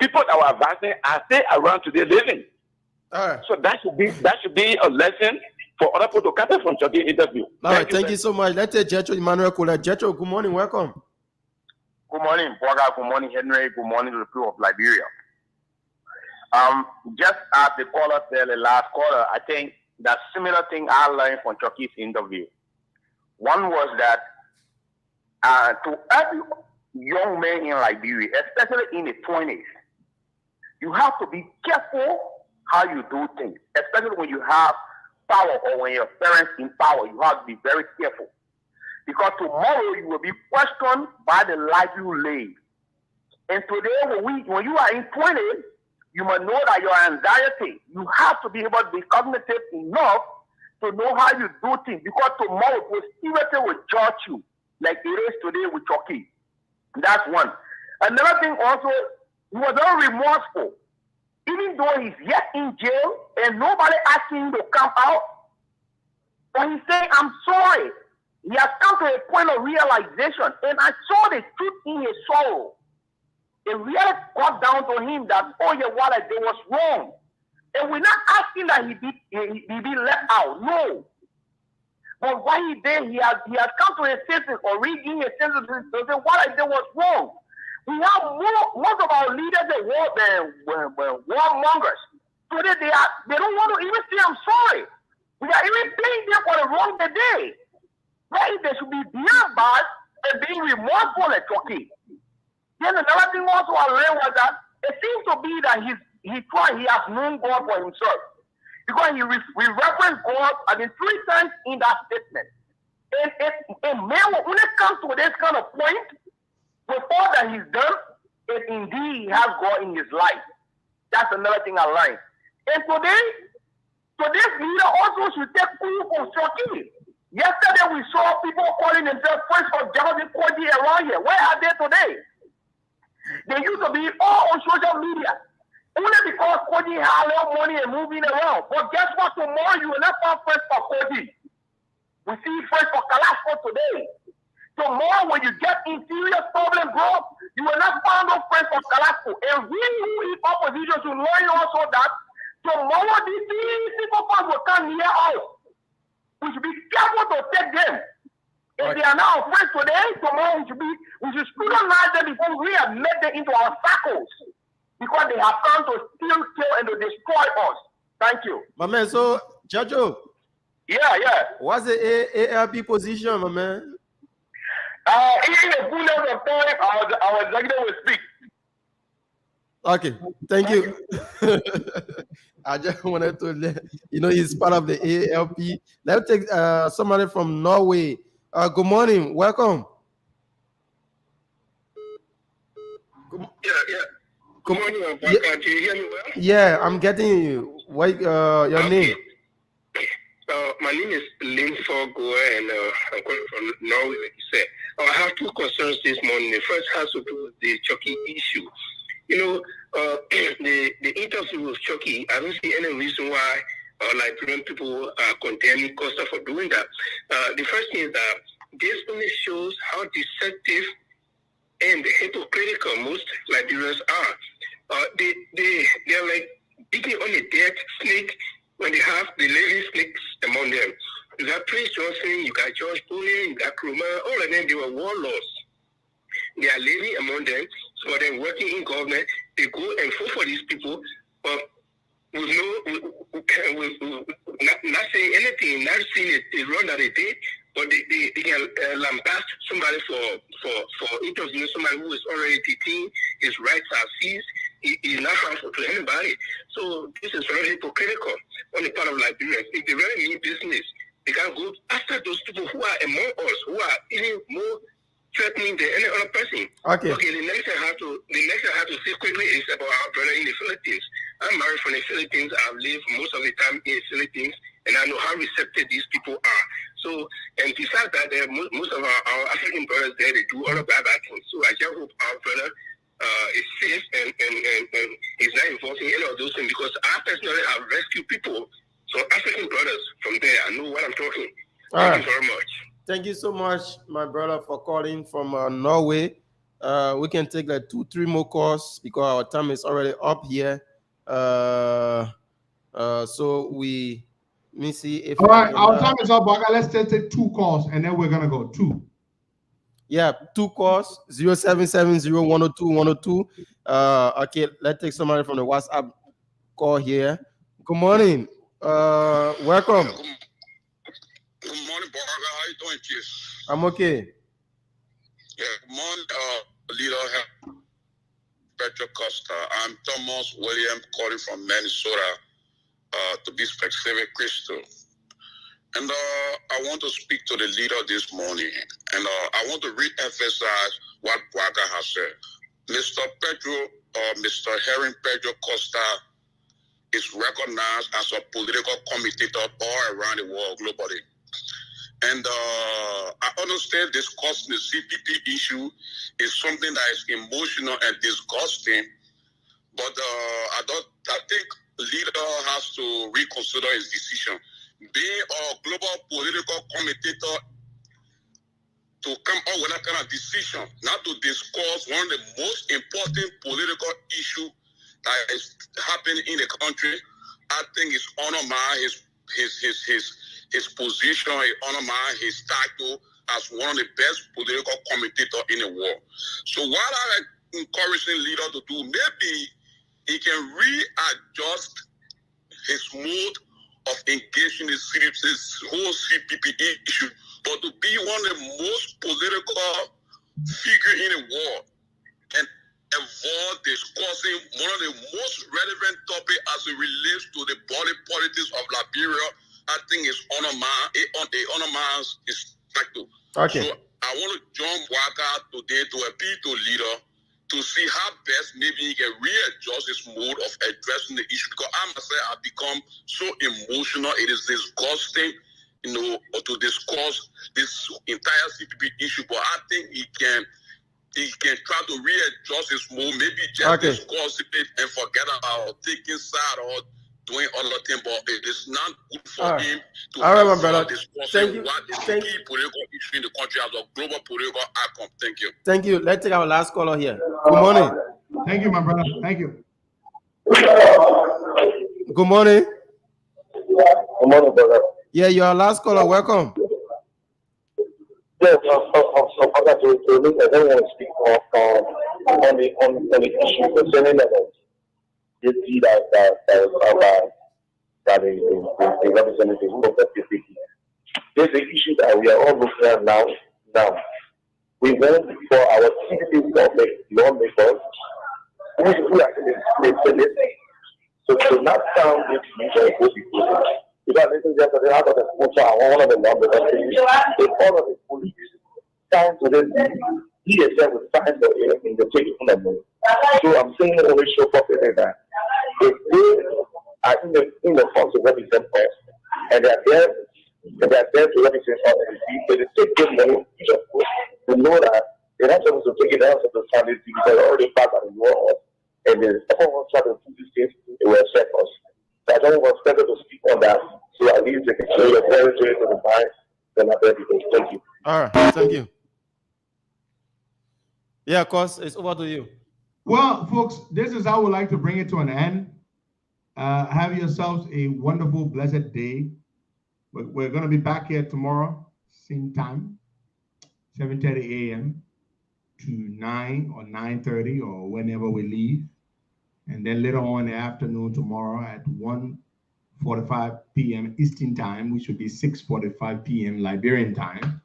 [SPEAKER 18] people that were advising are still around today living.
[SPEAKER 9] All right.
[SPEAKER 18] So that should be a lesson for other people to come from Chucky interview.
[SPEAKER 9] All right, thank you so much. Let's take Jetro Emmanuel Kola. Jetro, good morning, welcome.
[SPEAKER 19] Good morning, Boga. Good morning, Henry. Good morning to the people of Liberia. Just as the caller said, the last caller, I think that similar thing I learned from Chucky's interview. One was that to every young man in Liberia, especially in the 20s, you have to be careful how you do things, especially when you have power or when your parents in power. You have to be very careful, because tomorrow you will be questioned by the life you live. And today, when you are in 20, you must know that your anxiety, you have to be able to be cognitive enough to know how you do things, because tomorrow posterity will judge you like it is today with Chucky. That's one. Another thing also, he was very remorseful. Even though he's yet in jail and nobody asking him to come out, but he's saying, I'm sorry. He has come to a point of realization, and I saw the truth in his sorrow. It really got down to him that, oh yeah, what I did was wrong. And we're not asking that he be left out. No. But what he did, he has come to his senses or regained his senses to say what I did was wrong. We have most of our leaders that warmongers. Today they don't want to even say I'm sorry. We are even paying them for the wrong they did. Right? They should be beyond bad and being remorseful at Turkey. Then another thing also I learned was that it seems to be that he has known God for himself. Because we reference God, 3 times in that statement. And man, when it comes to this kind of point, with all that he's done, it indeed he has God in his life. That's another thing I learned. And today's leader also should take cool from Turkey. Yesterday we saw people calling themselves First of Jealousy Koji around here. Where are they today? They used to be all on social media. Only because Koji had a lot of money and moving around. But guess what? Tomorrow you will not find First for Koji. We see First for Kalashko today. Tomorrow when you get in serious problem, bro, you will not find no First for Kalashko. And we who in opposition should learn also that tomorrow these people will come near us. We should be careful to take them. If they are now afraid today, tomorrow we should scrutinize them before we admit them into our circles. Because they have come to steal, kill, and to destroy us. Thank you.
[SPEAKER 9] My man, so, Jojo.
[SPEAKER 19] Yeah.
[SPEAKER 9] What's the ALP position, my man?
[SPEAKER 19] In the fullness of time, our executive will speak.
[SPEAKER 9] Okay, thank you. I just wanted to let he's part of the ALP. Let's take somebody from Norway. Good morning, welcome.
[SPEAKER 20] Yeah. Good morning, Abaka. Do you hear me well?
[SPEAKER 9] Yeah, I'm getting you. What your name?
[SPEAKER 20] My name is Lin Fogo, and I'm calling from Norway, like you said. I have 2 concerns this morning. The first has to do with the Chucky issue. The interview with Chucky, I don't see any reason why Liberian people are condemning Costa for doing that. The first thing is that this only shows how deceptive and hypocritical most Liberians are. They're like beating on a dead snake when they have the living snakes among them. You got Prince Johnson, you got George Bullion, you got Krumah, all of them, they were warlords. They are living among them, so they're working in government. They go and vote for these people, but with not saying anything, not seeing the wrong that they did, but they can lambast somebody for interviewing somebody who is already detained, his rights are seized, he is not harmful to anybody. So this is very hypocritical on the part of Liberians. If they really mean business, they can go after those people who are among us, who are even more threatening than any other person.
[SPEAKER 9] Okay.
[SPEAKER 20] The next thing I have to say quickly is about our brother in the Philippines. I'm married from the Philippines. I've lived most of the time in the Philippines, and I know how receptive these people are. So, and besides that, most of our African brothers there, they do all of bad things. So I just hope our brother is safe and is not involved in any of those things, because I personally have rescued people, so African brothers from there. I know what I'm talking. Thank you very much.
[SPEAKER 9] Thank you so much, my brother, for calling from Norway. We can take like 2-3 more calls because our time is already up here. So let me see if
[SPEAKER 8] all right, our time is up, Baga. Let's just take 2 calls and then we're gonna go 2.
[SPEAKER 9] Yeah, 2 calls, 0770-102-102. Okay, let's take somebody from the WhatsApp call here. Good morning. Welcome.
[SPEAKER 15] Good morning, Baga. How you doing, Chief?
[SPEAKER 9] I'm okay.
[SPEAKER 15] Yeah, good morning, leader Pedro Costa. I'm Thomas William calling from Minnesota, to be specific, Crystal. And I want to speak to the leader this morning, and I want to re-emphasize what Braga has said. Mr. Herring Pedro Costa is recognized as a political commentator all around the world globally. And I understand discussing the CPP issue is something that is emotional and disgusting, but I think the leader has to reconsider his decision. Being a global political commentator, to come up with that kind of decision, not to discuss one of the most important political issues that is happening in the country, I think it's honor his
[SPEAKER 17] his position, he honor his title as one of the best political commentators in the world. So what I'm encouraging leader to do, maybe he can readjust his mode of engaging this whole CPP issue, but to be one of the most political figure in the world and avoid discussing one of the most relevant topics as it relates to the body politics of Liberia. I think it's honor man's perspective.
[SPEAKER 9] Okay.
[SPEAKER 17] So I want to join Waka today to appeal to leader to see how best maybe he can readjust his mode of addressing the issue, because I myself have become so emotional. It is disgusting, to discuss this entire CPP issue. But I think he can try to readjust his mode, maybe just discuss it and forget about taking side or doing other things. But it is not good for him to discussing what is the key political issue in the country as a global political outcome. Thank you.
[SPEAKER 9] Thank you. Let's take our last caller here. Good morning.
[SPEAKER 8] Thank you, my brother. Thank you.
[SPEAKER 9] Good morning.
[SPEAKER 13] Good morning, brother.
[SPEAKER 9] Yeah, you're our last caller. Welcome.
[SPEAKER 13] Yes, I don't want to speak on the issue concerning this deed that was by the representative of the PPP. There's an issue that we are all looking at now. We want for our CPP lawmakers who actually this. So to not sound this issue will be good. Because this is just a lot of the sponsor and one of the numbers of the all of the police signed to this, he himself was signed in the taking of money. So I'm saying only show up that if they are in the funds to represent us and they are there to represent us, they take this money to know that they're not supposed to take it out of the family because they're already part of the world. And then someone try to do these things, it will affect us. So I don't want Federer to speak on that. So at least they can show your territory to the mind. Then I bet you. Thank you.
[SPEAKER 9] All right. Thank you. Yeah, of course. It's over to you.
[SPEAKER 8] Well, folks, this is how we like to bring it to an end. Have yourselves a wonderful, blessed day. We're going to be back here tomorrow, same time, 7:30 a.m. to 9 or 9:30 or whenever we leave. And then later on in the afternoon tomorrow at 1:45 p.m. Eastern time, which would be 6:45 p.m. Liberian time,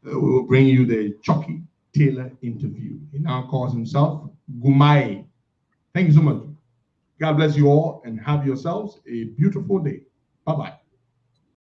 [SPEAKER 8] we will bring you the Chucky Taylor interview. He now calls himself Gumai. Thank you so much. God bless you all and have yourselves a beautiful day. Bye-bye.